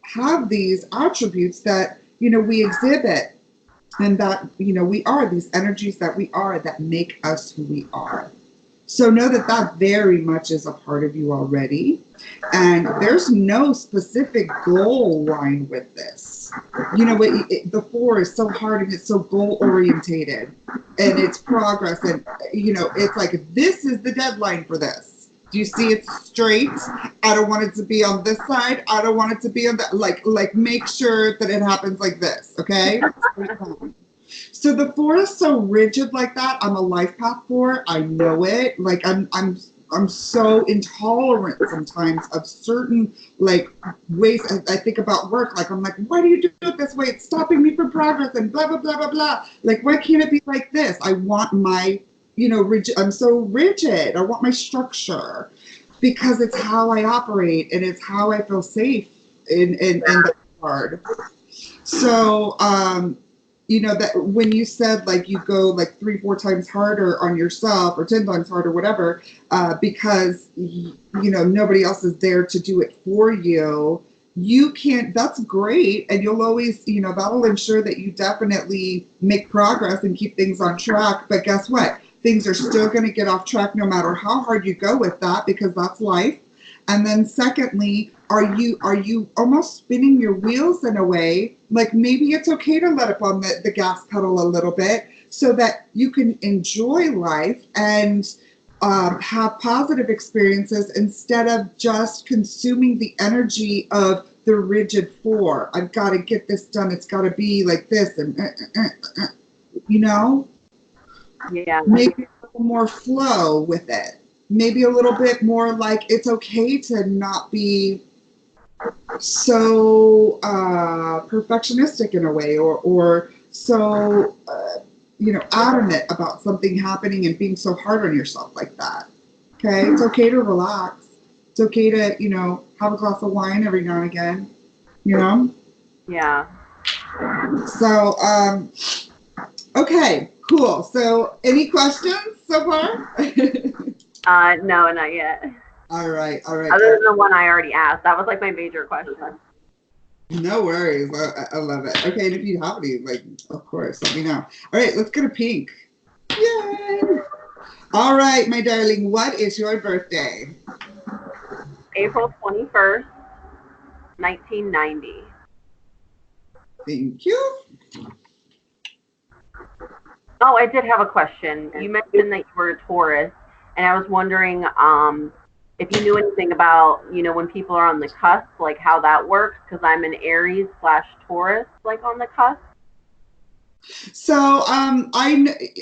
have these attributes that, we exhibit, and that, we are these energies that we are, that make us who we are. So know that very much is a part of you already. And there's no specific goal line with this. The 4 is so hard, and it's so goal orientated, and it's progress. And, it's like, this is the deadline for this. Do you see it straight? I don't want it to be on this side. I don't want it to be on that. Like make sure that it happens like this. Okay. So the 4 is so rigid like that. I'm a life path 4. I know it. Like I'm so intolerant sometimes of certain like ways. I think about work. Like, I'm like, why do you do it this way? It's stopping me from progress and blah, blah, blah, blah, blah. Like, why can't it be like this? I want my, rigid. I'm so rigid. I want my structure, because it's how I operate, and it's how I feel safe in that regard. So, that when you said like you go like 3-4 times harder on yourself, or 10 times harder, whatever, because nobody else is there to do it for you, you can't. That's great, and you'll always, that'll ensure that you definitely make progress and keep things on track. But guess what? Things are still going to get off track no matter how hard you go with that, because that's life. And then secondly, are you almost spinning your wheels in a way? Like, maybe it's okay to let up on the gas pedal a little bit, so that you can enjoy life and have positive experiences, instead of just consuming the energy of the rigid 4. I've got to get this done. It's got to be like this, and Yeah. Maybe a little more flow with it. Maybe a little bit more like, it's okay to not be so perfectionistic in a way, or so adamant about something happening and being so hard on yourself like that. Okay, it's okay to relax. It's okay to have a glass of wine every now and again. You know. Yeah. So okay, cool. So any questions so far? No, not yet. All right, all right. Other than the one I already asked, that was like my major question. No worries. I love it. Okay, and if you have any, like, of course, let me know. All right, let's get a pink. Yay! All right, my darling, what is your birthday? April 21st, 1990. Thank you. Oh, I did have a question. You mentioned that you were a Taurus, and I was wondering if you knew anything about, when people are on the cusp, like how that works, because I'm an Aries / Taurus, like on the cusp. So I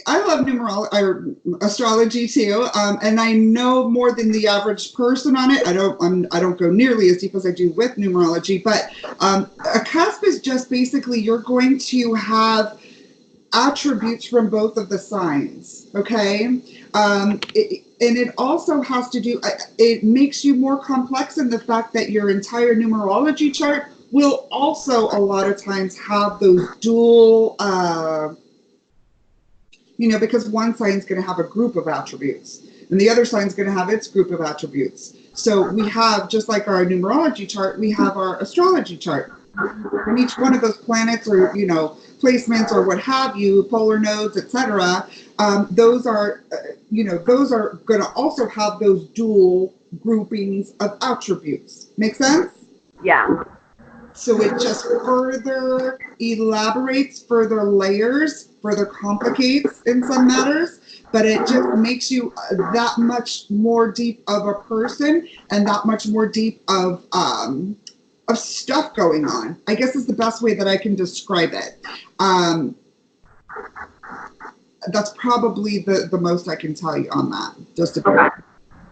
love numerology or astrology too, and I know more than the average person on it. I don't go nearly as deep as I do with numerology, but a cusp is just basically you're going to have attributes from both of the signs. Okay, and it also has to do. It makes you more complex in the fact that your entire numerology chart will also a lot of times have those dual, because one sign is going to have a group of attributes and the other sign is going to have its group of attributes. So we have, just like our numerology chart, we have our astrology chart. And each one of those planets or, placements or what have you, polar nodes, etc., those are going to also have those dual groupings of attributes. Make sense? Yeah. So it just further elaborates, further layers, further complicates in some matters, but it just makes you that much more deep of a person and that much more deep of stuff going on. I guess is the best way that I can describe it. That's probably the most I can tell you on that. Just a bit.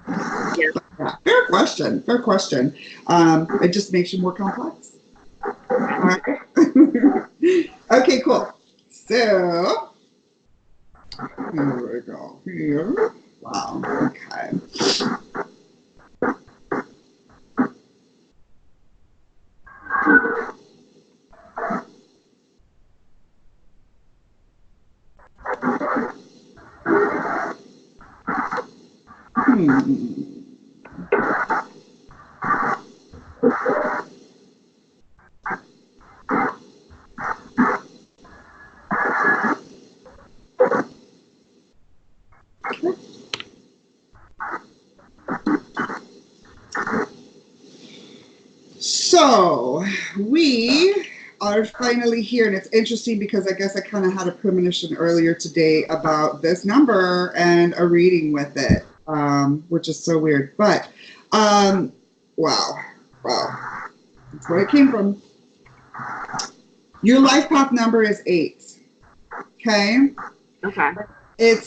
Yeah. Yeah, fair question. Fair question. It just makes you more complex. All right. Okay, cool. So here we go. Here. Wow. Okay. So we are finally here, and it's interesting because I guess I kind of had a premonition earlier today about this number and a reading with it, which is so weird. But wow, that's where it came from. Your life path number is 8. Okay. Okay. It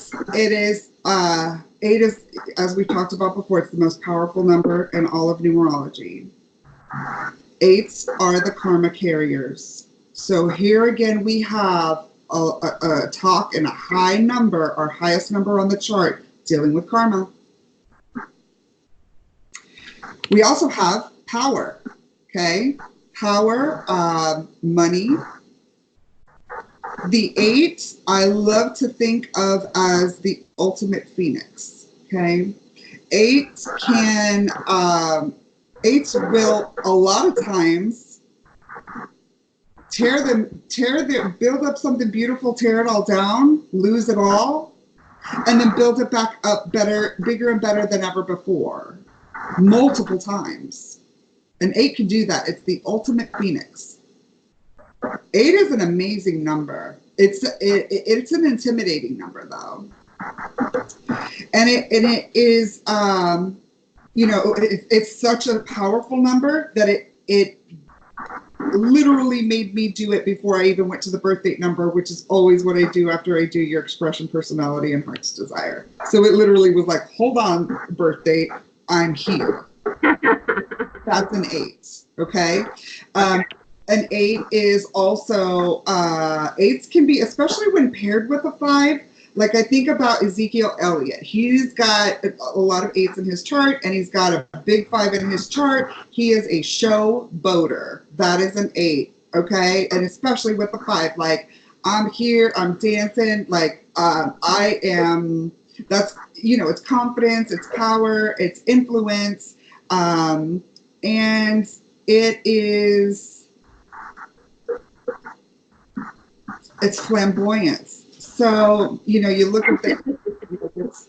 is 8 is, as we've talked about before, it's the most powerful number in all of numerology. 8s are the karma carriers. So here again we have a talk and a high number, our highest number on the chart, dealing with karma. We also have power. Okay, power, money. The 8 I love to think of as the ultimate phoenix. Okay, 8 can 8s will a lot of times build up something beautiful, tear it all down, lose it all, and then build it back up better, bigger and better than ever before, multiple times. An 8 can do that. It's the ultimate phoenix. 8 is an amazing number. It's an intimidating number though, and it is it's such a powerful number that it literally made me do it before I even went to the birth date number, which is always what I do after I do your expression, personality, and heart's desire. So it literally was like, hold on, birth date, I'm here. That's an 8. Okay. An 8 is also, 8s can be, especially when paired with a 5. Like I think about Ezekiel Elliott. He's got a lot of 8s in his chart, and he's got a big 5 in his chart. He is a show boater. That is an 8. Okay. And especially with the 5, like I'm here, I'm dancing, like I am, that's, it's confidence, it's power, it's influence. And it is, it's flamboyance. So, you look at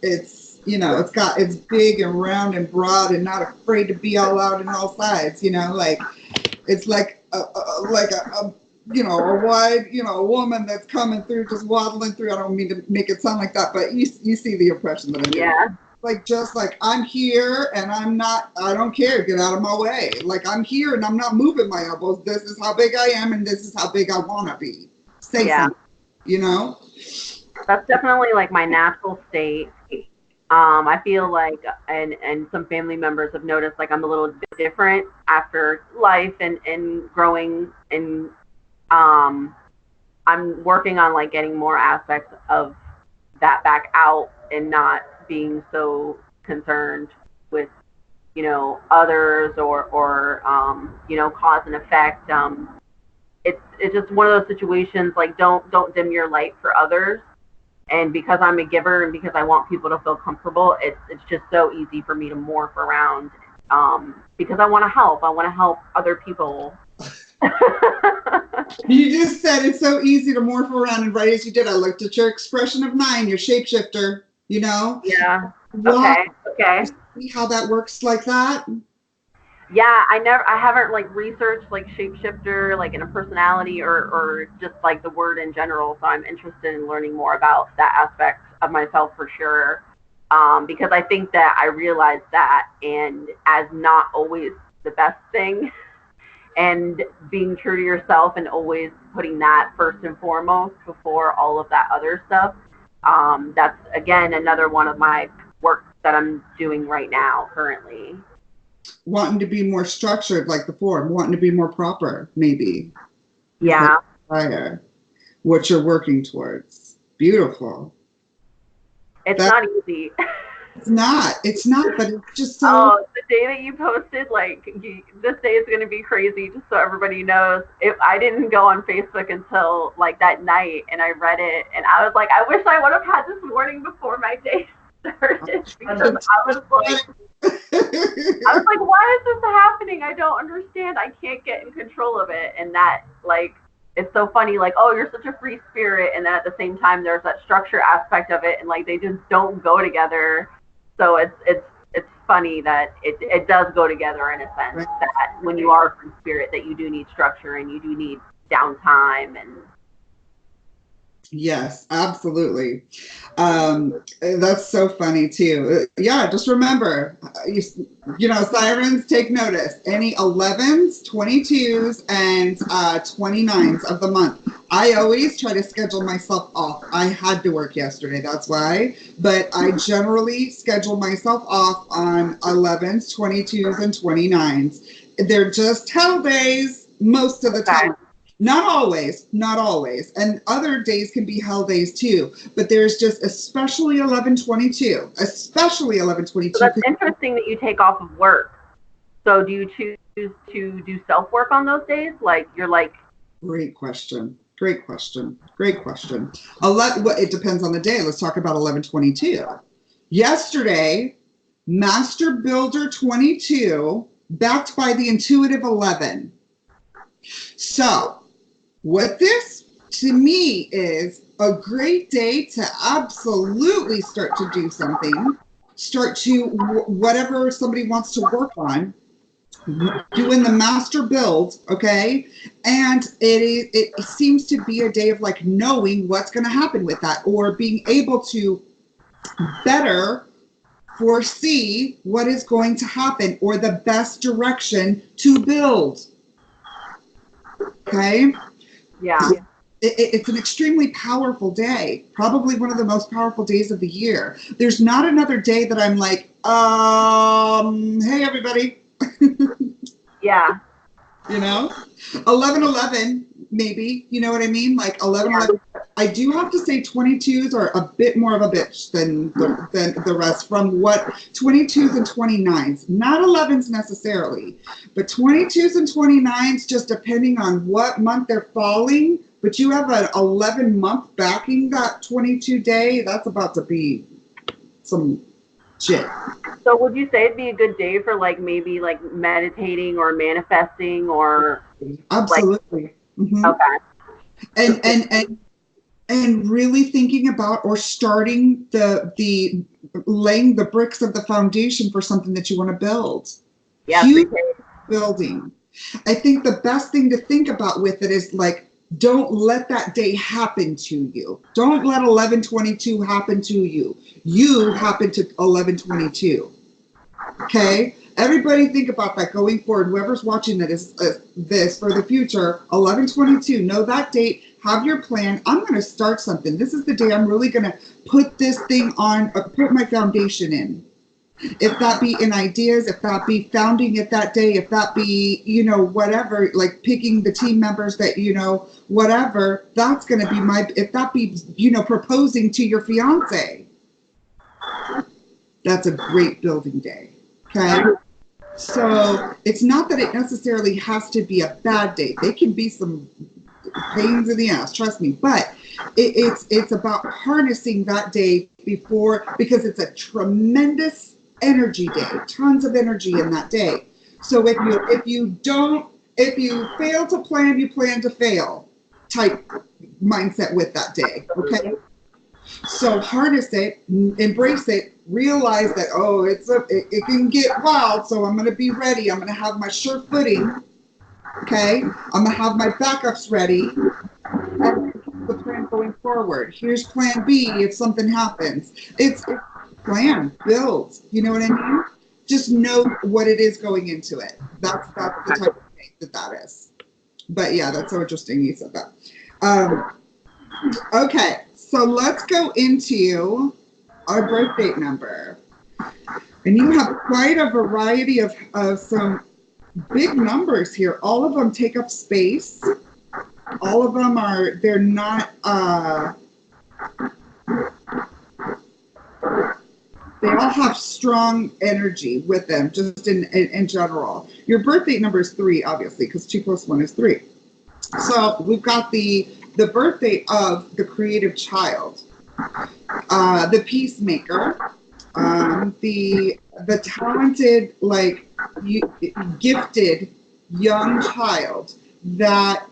it's it's big and round and broad and not afraid to be all out in all sides, like it's like a wide, a woman that's coming through, just waddling through. I don't mean to make it sound like that, but you see the impression that I mean. Yeah. Like, just like, I'm here and I don't care. Get out of my way. Like, I'm here and I'm not moving my elbows. This is how big I am and this is how big I want to be. Say something, That's definitely like my natural state. I feel like, and some family members have noticed, like I'm a little bit different after life and growing, and I'm working on like getting more aspects of that back out and not being so concerned with, others or cause and effect. It's just one of those situations, like don't dim your light for others. And because I'm a giver and because I want people to feel comfortable, it's just so easy for me to morph around, because I want to help. I want to help other people. You just said it's so easy to morph around, and right as you did, I looked at your expression of 9, your shapeshifter, Yeah. Wow. Okay. See how that works like that? Yeah, I haven't like researched like shapeshifter like in a personality or just like the word in general. So I'm interested in learning more about that aspect of myself for sure. Because I think that I realized that, and as not always the best thing, and being true to yourself and always putting that first and foremost before all of that other stuff. That's again another one of my work that I'm doing right now currently. Wanting to be more structured, like the form, wanting to be more proper, maybe. Yeah. What you're working towards. Beautiful. It's not easy. It's not, but it's just so. Oh, the day that you posted, like, this day is going to be crazy, just so everybody knows. I didn't go on Facebook until, like, that night, and I read it, and I was like, I wish I would have had this morning before my day started, because I was like, why is this happening? I don't understand. I can't get in control of it. And that, like, it's so funny, like, oh, you're such a free spirit, and then at the same time, there's that structure aspect of it, and, like, they just don't go together. So it's funny that it does go together in a sense, right? That when you are a free spirit, that you do need structure and you do need downtime. And yes, absolutely. That's so funny too. Yeah, just remember, sirens, take notice. Any 11s, 22s, and 29s of the month. I always try to schedule myself off. I had to work yesterday, that's why. But I generally schedule myself off on 11s, 22s, and 29s. They're just hell days most of the time. Not always. And other days can be hell days too. But there's just especially 11/22. Especially 11/22. So that's interesting that you take off of work. So do you choose to do self-work on those days? Like, you're like... Great question. It depends on the day. Let's talk about 11/22. Yesterday, Master Builder 22, backed by the Intuitive 11. So, what this to me is a great day to absolutely start to do something, start to whatever somebody wants to work on, doing the master build, okay? And it seems to be a day of like knowing what's going to happen with that, or being able to better foresee what is going to happen or the best direction to build. Okay? Yeah. It's an extremely powerful day, probably one of the most powerful days of the year. There's not another day that I'm like, hey, everybody. Yeah. you know? 1111, maybe, you know what I mean? Like 1111. I do have to say 22s are a bit more of a bitch than the rest from what 22s and 29s, not 11s necessarily, but 22s and 29s, just depending on what month they're falling. But you have an 11-month backing that 22 day, that's about to be some shit. So would you say it'd be a good day for like maybe like meditating or manifesting or like Absolutely. Hmm. okay. And and really thinking about or starting the laying the bricks of the foundation for something that you want to build. Yeah, Huge pre-K. building. I think the best thing to think about with it is like, don't let that day happen to you. Don't let 1122 happen to you. You happen to 1122. Okay? Everybody think about that going forward. Whoever's watching that is this for the future, 1122. Know that date. Have your plan. I'm going to start something. This is the day I'm really going to put this thing on, put my foundation in. If that be in ideas, if that be founding it that day, if that be, you know, whatever, like picking the team members that, you know, whatever, that's going to be my, if that be, you know, proposing to your fiance, that's a great building day. Okay. So it's not that it necessarily has to be a bad day. They can be some pains in the ass, trust me. But it's about harnessing that day before, because it's a tremendous energy day, tons of energy in that day. So if you fail to plan, you plan to fail type mindset with that day. Okay. So harness it, embrace it, realize that, oh, it can get wild, so I'm going to be ready. I'm going to have my sure footing. Okay. I'm going to have my backups ready. And the plan going forward. Here's plan B if something happens. It's plan, build. You know what I mean? Just know what it is going into it. That's the type of thing that is. But yeah, that's so interesting you said that. Okay, so let's go into our birth date number. And you have quite a variety of some big numbers here. All of them take up space. All of them they're not, they all have strong energy with them, just in general. Your birth date number is 3, obviously, because 2 plus 1 is 3. So we've got the birth date of the creative child, the peacemaker, the talented, like gifted young child that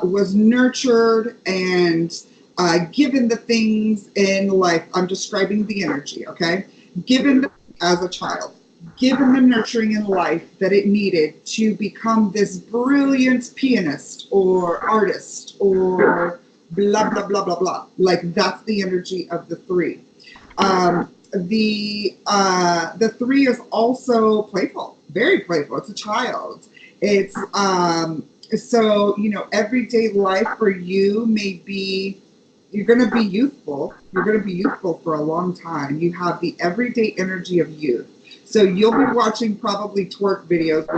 was nurtured and given the things in life. I'm describing the energy, okay? Given as a child, given the nurturing in life that it needed to become this brilliant pianist or artist or blah, blah, blah, blah, blah. Like, that's the energy of the 3. The 3 is also playful, very playful. It's a child. It's, so, you know, everyday life for you may be, you're going to be youthful. You're going to be youthful for a long time. You have the everyday energy of youth. So you'll be watching probably twerk videos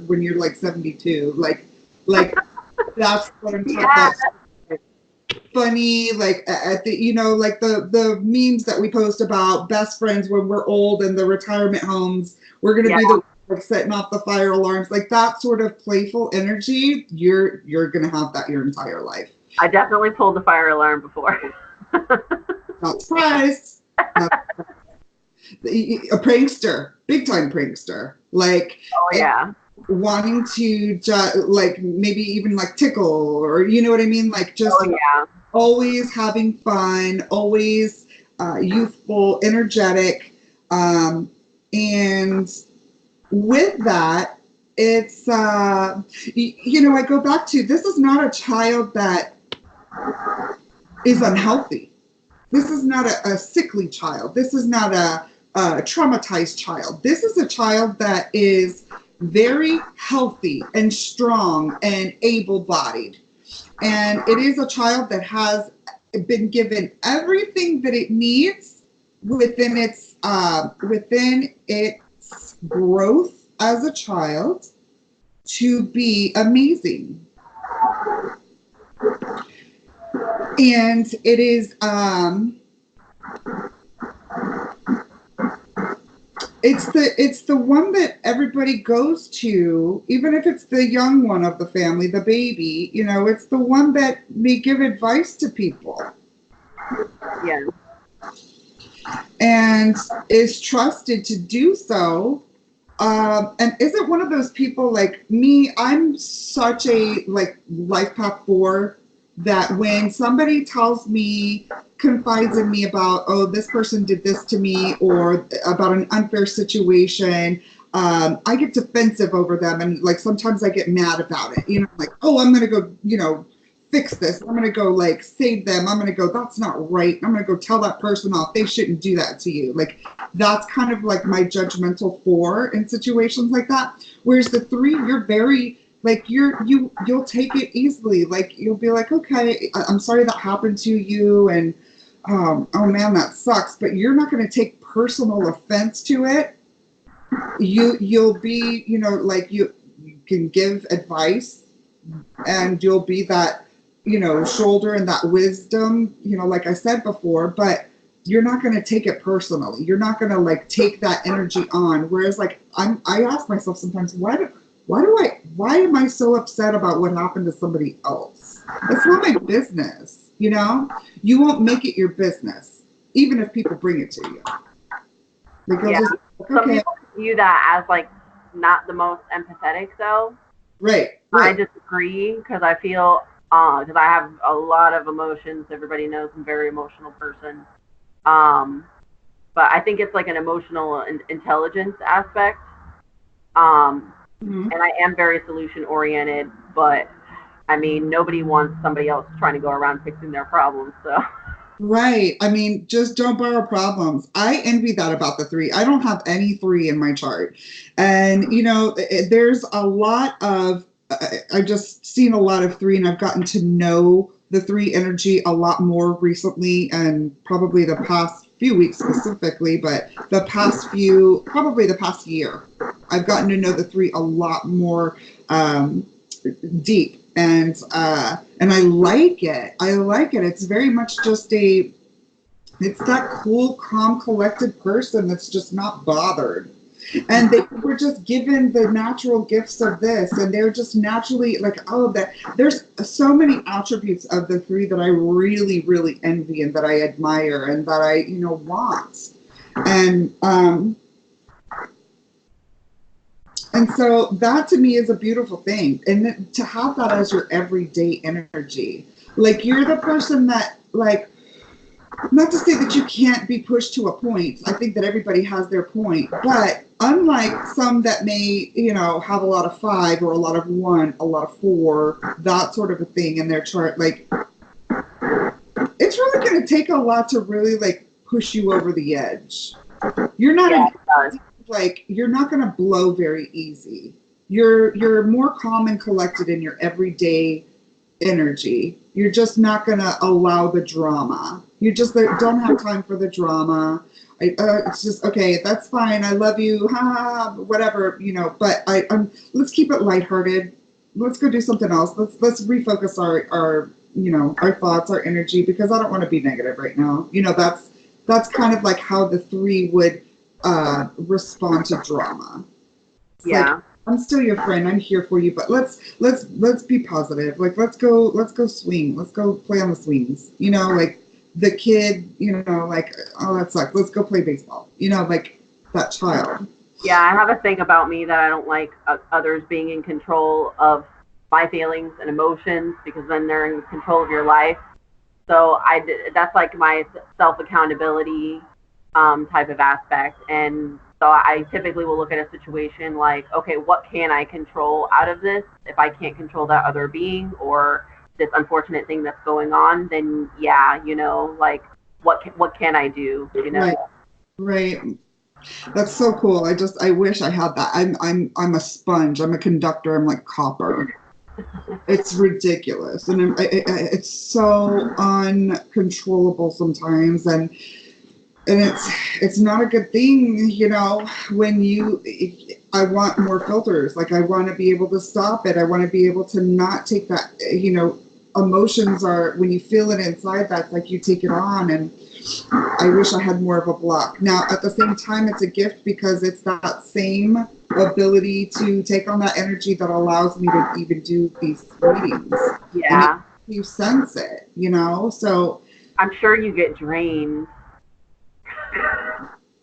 when you're like 72. Like that's what I'm talking about. Funny, like at the, you know, like the memes that we post about best friends when we're old and the retirement homes. We're going to be the like setting off the fire alarms, like that sort of playful energy. You're going to have that your entire life. I definitely pulled the fire alarm before. Not surprised. A prankster, big time prankster. Like, oh yeah, wanting to like maybe even like tickle, or you know what I mean? Like just always having fun, always youthful, energetic, and with that, it's you know, I go back to, this is not a child that is unhealthy. This is not a sickly child. This is not a traumatized child. This is a child that is very healthy and strong and able-bodied. And it is a child that has been given everything that it needs within its growth as a child to be amazing. And it is it's the one that everybody goes to, even if it's the young one of the family, the baby, you know, it's the one that may give advice to people. Yeah. And is trusted to do so. And isn't one of those people like me? I'm such a like life path 4 that when somebody tells me, confides in me about, oh, this person did this to me, or about an unfair situation, I get defensive over them, and like sometimes I get mad about it. You know, like, oh, I'm gonna go, you know, fix this. I'm gonna go like save them. I'm gonna go, that's not right. I'm gonna go tell that person off. They shouldn't do that to you. Like that's kind of like my judgmental 4 in situations like that. Whereas the 3, you're very like you'll take it easily. Like you'll be like, okay, I'm sorry that happened to you, and oh man, that sucks. But you're not gonna take personal offense to it. You'll be, you know, like you can give advice, and you'll be that, you know, shoulder and that wisdom, you know, like I said before, but you're not going to take it personally. You're not going to like take that energy on. Whereas like I ask myself sometimes, why am I so upset about what happened to somebody else? It's not my business. You know, you won't make it your business, even if people bring it to you. Like, Yeah. just, Some okay. people view that as like not the most empathetic though. Right. I disagree because I feel because I have a lot of emotions. Everybody knows I'm a very emotional person. But I think it's like an emotional intelligence aspect. And I am very solution oriented, but I mean, nobody wants somebody else trying to go around fixing their problems. So. Right. I mean, just don't borrow problems. I envy that about the 3. I don't have any 3 in my chart. And, you know, there's a lot of, I've just seen a lot of 3, and I've gotten to know the 3 energy a lot more recently, and probably the past few weeks specifically, but the past few, probably the past year, I've gotten to know the 3 a lot more deep. And I like it. I like it. It's very much just it's that cool, calm, collected person that's just not bothered. And they were just given the natural gifts of this, and they're just naturally like, oh, that there's so many attributes of the 3 that I really, really envy, and that I admire, and that I, you know, want. And so that to me is a beautiful thing. And to have that as your everyday energy, like you're the person that, like, not to say that you can't be pushed to a point. I think that everybody has their point. But unlike some that may, you know, have a lot of 5 or a lot of 1, a lot of 4, that sort of a thing in their chart, like, it's really going to take a lot to really, like, push you over the edge. You're not like, you're not going to blow very easy. You're more calm and collected in your everyday energy. You're just not going to allow the drama. You just don't have time for the drama. It's just, okay, that's fine. I love you. Ha, whatever, you know, but let's keep it lighthearted. Let's go do something else. Let's refocus our, you know, our thoughts, our energy, because I don't want to be negative right now. You know, that's kind of like how the 3 would respond to drama. It's like, I'm still your friend. I'm here for you, but let's be positive. Like, let's go swing. Let's go play on the swings. You know, like the kid, you know, like, oh, that sucks. Let's go play baseball. You know, like that child. Yeah, I have a thing about me that I don't like others being in control of my feelings and emotions, because then they're in control of your life. So that's like my self accountability type of aspect. And so I typically will look at a situation like, okay, what can I control out of this? If I can't control that other being or this unfortunate thing that's going on, then yeah, you know, like what can I do? You know, right. That's so cool. I wish I had that. I'm a sponge. I'm a conductor. I'm like copper. It's ridiculous, and it's so uncontrollable sometimes, and it's not a good thing, you know, when I want more filters. Like I want to be able to stop it. I want to be able to not take that, emotions are, when you feel it inside, that's like you take it on. And I wish I had more of a block. Now, at the same time, it's a gift because it's that same ability to take on that energy that allows me to even do these readings. Yeah. And you sense it, so I'm sure you get drained.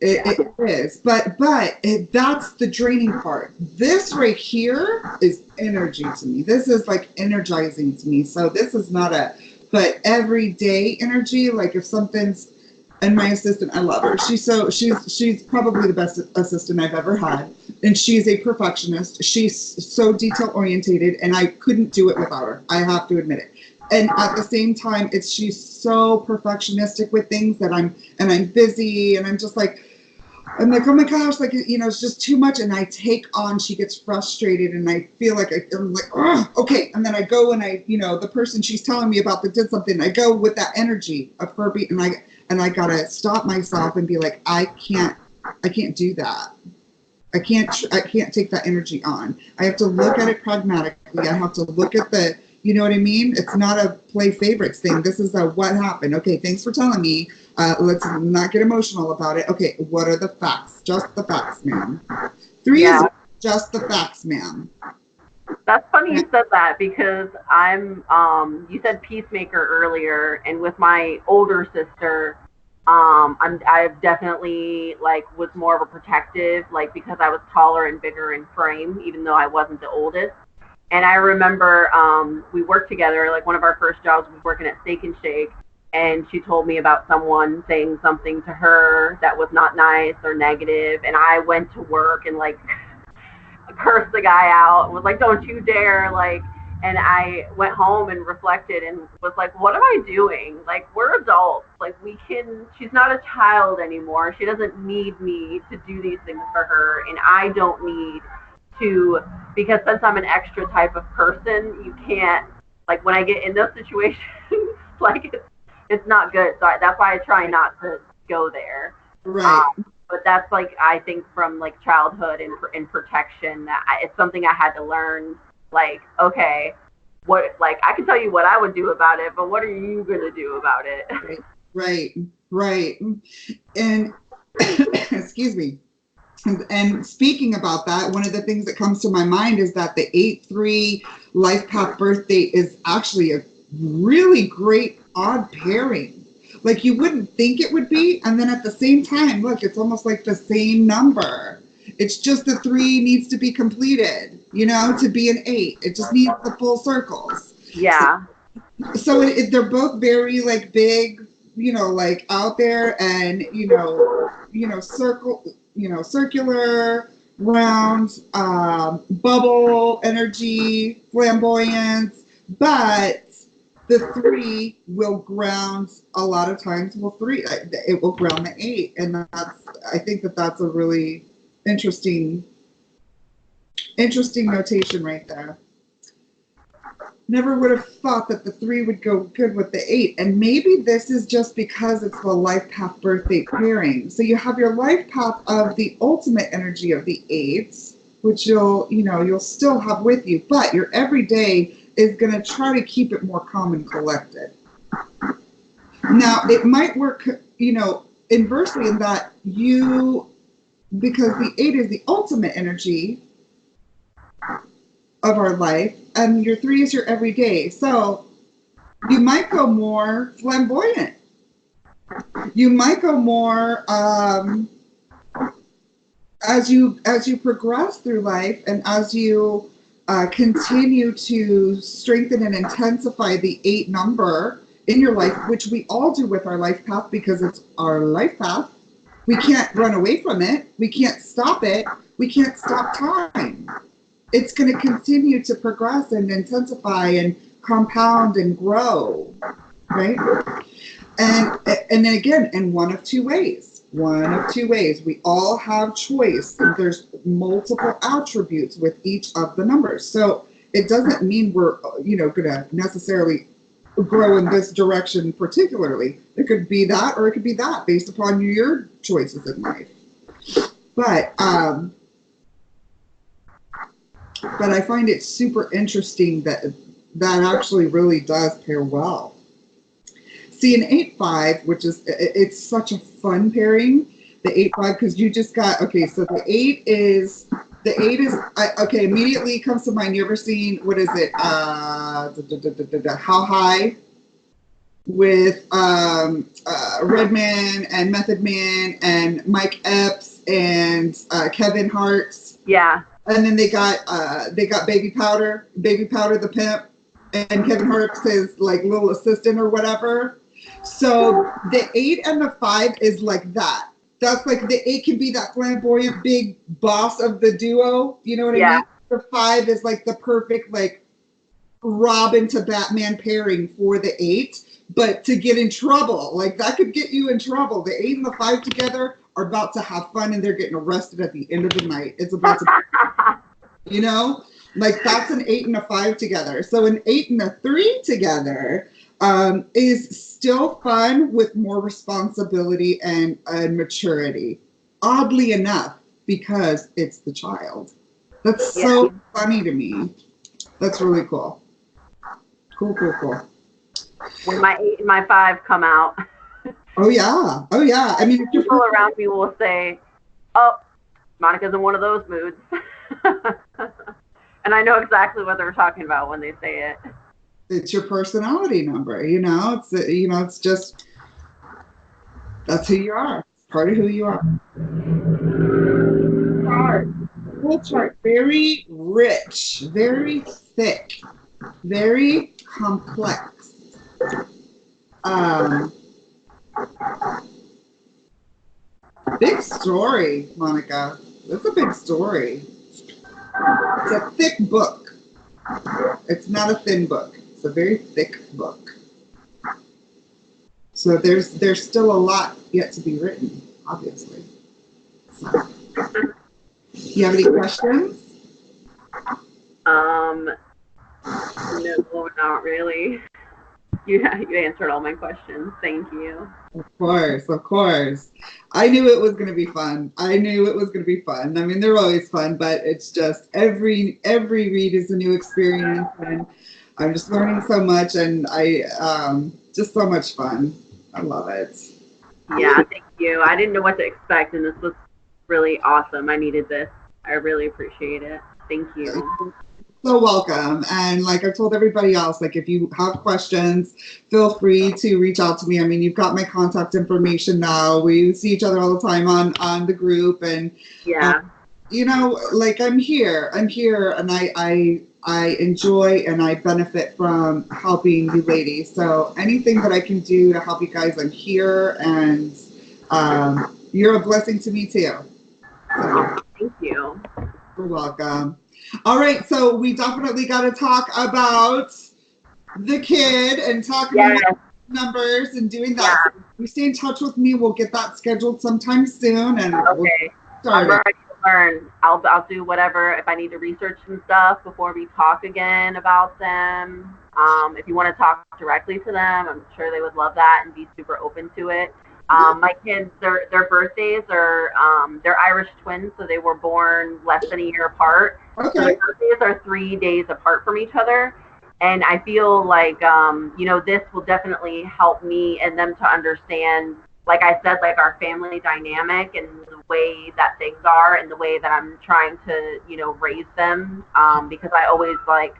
it is, but that's the draining part. This right here is energy to me. This is like energizing to me. So this is not but everyday energy. Like if something's, and my assistant, I love her. She's probably the best assistant I've ever had, and she's a perfectionist. She's so detail orientated, and I couldn't do it without her. I have to admit it. And at the same time, she's so perfectionistic with things that I'm busy, and I'm like, oh my gosh, like, it's just too much. And I take on, she gets frustrated, and I feel like I'm like, oh, okay. And then I go and the person she's telling me about that did something, I go with that energy of her beat, and I gotta stop myself and be like, I can't do that. I can't take that energy on. I have to look at it pragmatically. I have to look at you know what I mean? It's not a play favorites thing. This is a what happened. Okay, thanks for telling me. Let's not get emotional about it. Okay, what are the facts? Just the facts, ma'am. 3 is just the facts, ma'am. That's funny you said that because you said peacemaker earlier, and with my older sister, I've definitely was more of a protective, because I was taller and bigger in frame, even though I wasn't the oldest. And I remember we worked together, one of our first jobs was working at Steak and Shake, and she told me about someone saying something to her that was not nice or negative, and I went to work and cursed the guy out and was like, don't you dare, and I went home and reflected and was like, what am I doing? We're adults. She's not a child anymore. She doesn't need me to do these things for her, and I don't need to, because since I'm an extra type of person, you can't, when I get in those situations, it's not good. So that's why I try not to go there. Right. But that's I think from childhood and protection, that it's something I had to learn. Okay, what, I can tell you what I would do about it, but what are you gonna do about it? Right. And excuse me. And speaking about that, one of the things that comes to my mind is that the 8-3 life path birthday is actually a really great odd pairing. You wouldn't think it would be, and then at the same time, look, it's almost like the same number. It's just the 3 needs to be completed, to be an 8. It just needs the full circles. Yeah. So they're both very big, out there, and circular, round, bubble energy, flamboyance, but the 3 will ground a lot of times. Well, it will ground the 8, and I think that's a really interesting notation right there. Never would have thought that the 3 would go good with the 8. And maybe this is just because it's the life path birthday pairing. So you have your life path of the ultimate energy of the 8s, which you'll still have with you, but your everyday is going to try to keep it more calm and collected. Now, it might work, inversely in that because the 8 is the ultimate energy of our life, and your 3 is your everyday. So you might go more flamboyant. You might go more as you progress through life, and as you continue to strengthen and intensify the 8 number in your life, which we all do with our life path because it's our life path. We can't run away from it. We can't stop it. We can't stop time. It's going to continue to progress and intensify and compound and grow, right? And then again, in one of two ways. We all have choice. There's multiple attributes with each of the numbers. So it doesn't mean we're, going to necessarily grow in this direction particularly. It could be that, or it could be that, based upon your choices in life. But but I find it super interesting that that actually really does pair well. See, an 8-5, which is, it's such a fun pairing, the 8-5, because you just got, okay, so okay, immediately comes to mind. You ever seen, what is it, How High, with Redman and Method Man and Mike Epps and Kevin Hart. Yeah. And then they got Baby Powder the pimp, and Kevin Hart's his like little assistant or whatever. So the 8 and the 5 is like that. That's like the 8 can be that flamboyant big boss of the duo. You know what I mean? The 5 is like the perfect like Robin to Batman pairing for the 8. But to get in trouble, like that could get you in trouble. The 8 and the 5 together are about to have fun, and they're getting arrested at the end of the night. It's about to, you know, like that's an 8 and a 5 together. So an 8 and a 3 together is still fun with more responsibility and maturity. Oddly enough, because it's the child. That's so funny to me. That's really cool. Cool. When my 8 and my 5 come out. Oh yeah. I mean, people around me will say, "Oh, Monica's in one of those moods," and I know exactly what they're talking about when they say it. It's your personality number, you know. It's just that's who you are. It's part of who you are. Full chart, very rich, very thick, very complex. Big story, Monica. That's a big story. It's a thick book. It's not a thin book. It's a very thick book. So there's still a lot yet to be written, obviously. So, you have any questions? No, not really. You answered all my questions. Thank you. Of course. I knew it was going to be fun. I mean, they're always fun, but it's just every read is a new experience, and I'm just learning so much, and just so much fun. I love it. Yeah, thank you. I didn't know what to expect, and this was really awesome. I needed this. I really appreciate it. Thank you. So welcome. And like I told everybody else, like if you have questions, feel free to reach out to me. I mean, you've got my contact information now. We see each other all the time on the group, and you know, like I'm here, and I enjoy and I benefit from helping you ladies. So anything that I can do to help you guys, I'm here, and you're a blessing to me too. So, thank you. You're welcome. All right, so we definitely got to talk about the kid and talk about numbers and doing that. So you stay in touch with me. We'll get that scheduled sometime soon, and we'll start. I'm ready to learn. I'll do whatever if I need to research some stuff before we talk again about them. If you want to talk directly to them, I'm sure they would love that and be super open to it. My kids, their birthdays are they're Irish twins, so they were born less than a year apart. Okay. So their birthdays are 3 days apart from each other, and I feel like this will definitely help me and them to understand, like I said, like our family dynamic and the way that things are and the way that I'm trying to raise them, because I always like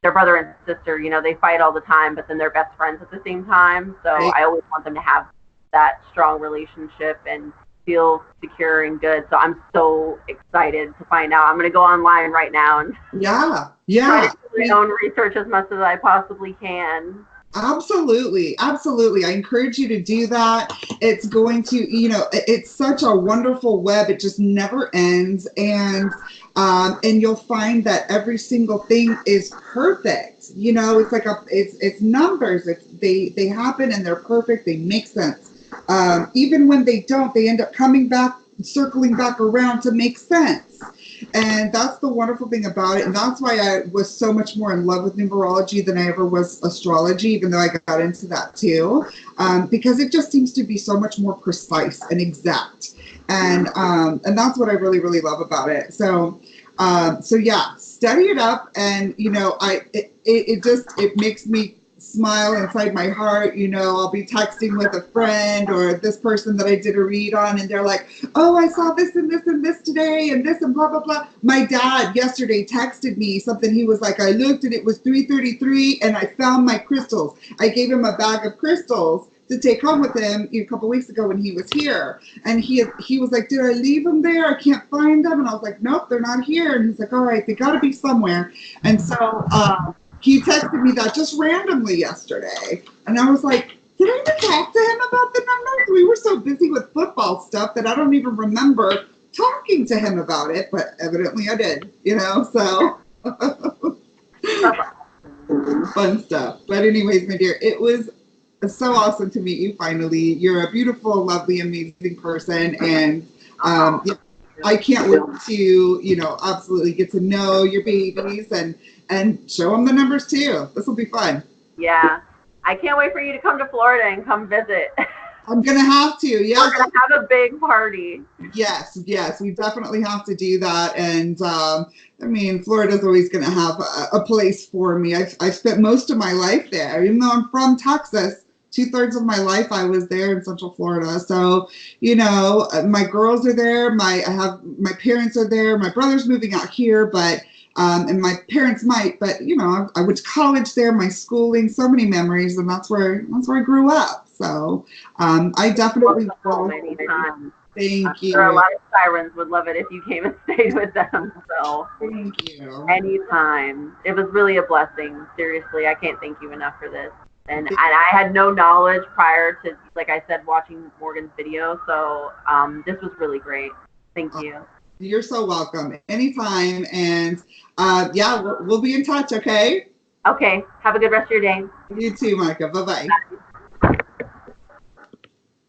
their brother and sister, they fight all the time, but then they're best friends at the same time. So I always want them to have that strong relationship and feel secure and good. So I'm so excited to find out. I'm going to go online right now and try to do my own research as much as I possibly can. Absolutely. I encourage you to do that. It's going to, it's such a wonderful web. It just never ends. And you'll find that every single thing is perfect. It's like it's numbers. They happen and they're perfect. They make sense. Even when they don't, they end up coming back, circling back around to make sense. And that's the wonderful thing about it. And that's why I was so much more in love with numerology than I ever was astrology, even though I got into that too, because it just seems to be so much more precise and exact. And that's what I really, really love about it. So yeah, study it up, and it makes me smile inside my heart. I'll be texting with a friend or this person that I did a read on, and they're like, oh, I saw this and this and this today and this and blah blah blah. My dad yesterday texted me something. He was like, I looked and it was 3:33 and I found my crystals. I gave him a bag of crystals to take home with him a couple weeks ago when he was here, and he was like, did I leave them there? I can't find them. And I was like, nope, they're not here. And he's like, all right, they got to be somewhere. And so he texted me that just randomly yesterday, and I was like, did I even talk to him about the numbers? We were so busy with football stuff that I don't even remember talking to him about it, but evidently I did, so fun stuff. But anyways, my dear, it was so awesome to meet you finally. You're a beautiful, lovely, amazing person, and I can't wait to, absolutely get to know your babies and show them the numbers too. This will be fun. Yeah, I can't wait for you to come to Florida and come visit. I'm gonna have to. Yes, we're gonna have a big party. Yes, we definitely have to do that. And Florida's always gonna have a place for me. I've spent most of my life there, even though I'm from Texas. 2/3 of my life I was there in Central Florida. So, my girls are there. My parents are there. My brother's moving out here, but and my parents might. But I went to college there. My schooling, so many memories, and that's where I grew up. So, I definitely will. Thank you. Sure, a lot of sirens would love it if you came and stayed with them. So, thank you. Anytime. It was really a blessing. Seriously, I can't thank you enough for this. And I had no knowledge prior to, like I said, watching Morgan's video. So this was really great. Thank you. You're so welcome. Anytime. And we'll be in touch, okay? Okay. Have a good rest of your day. You too, Micah. Bye-bye. Bye.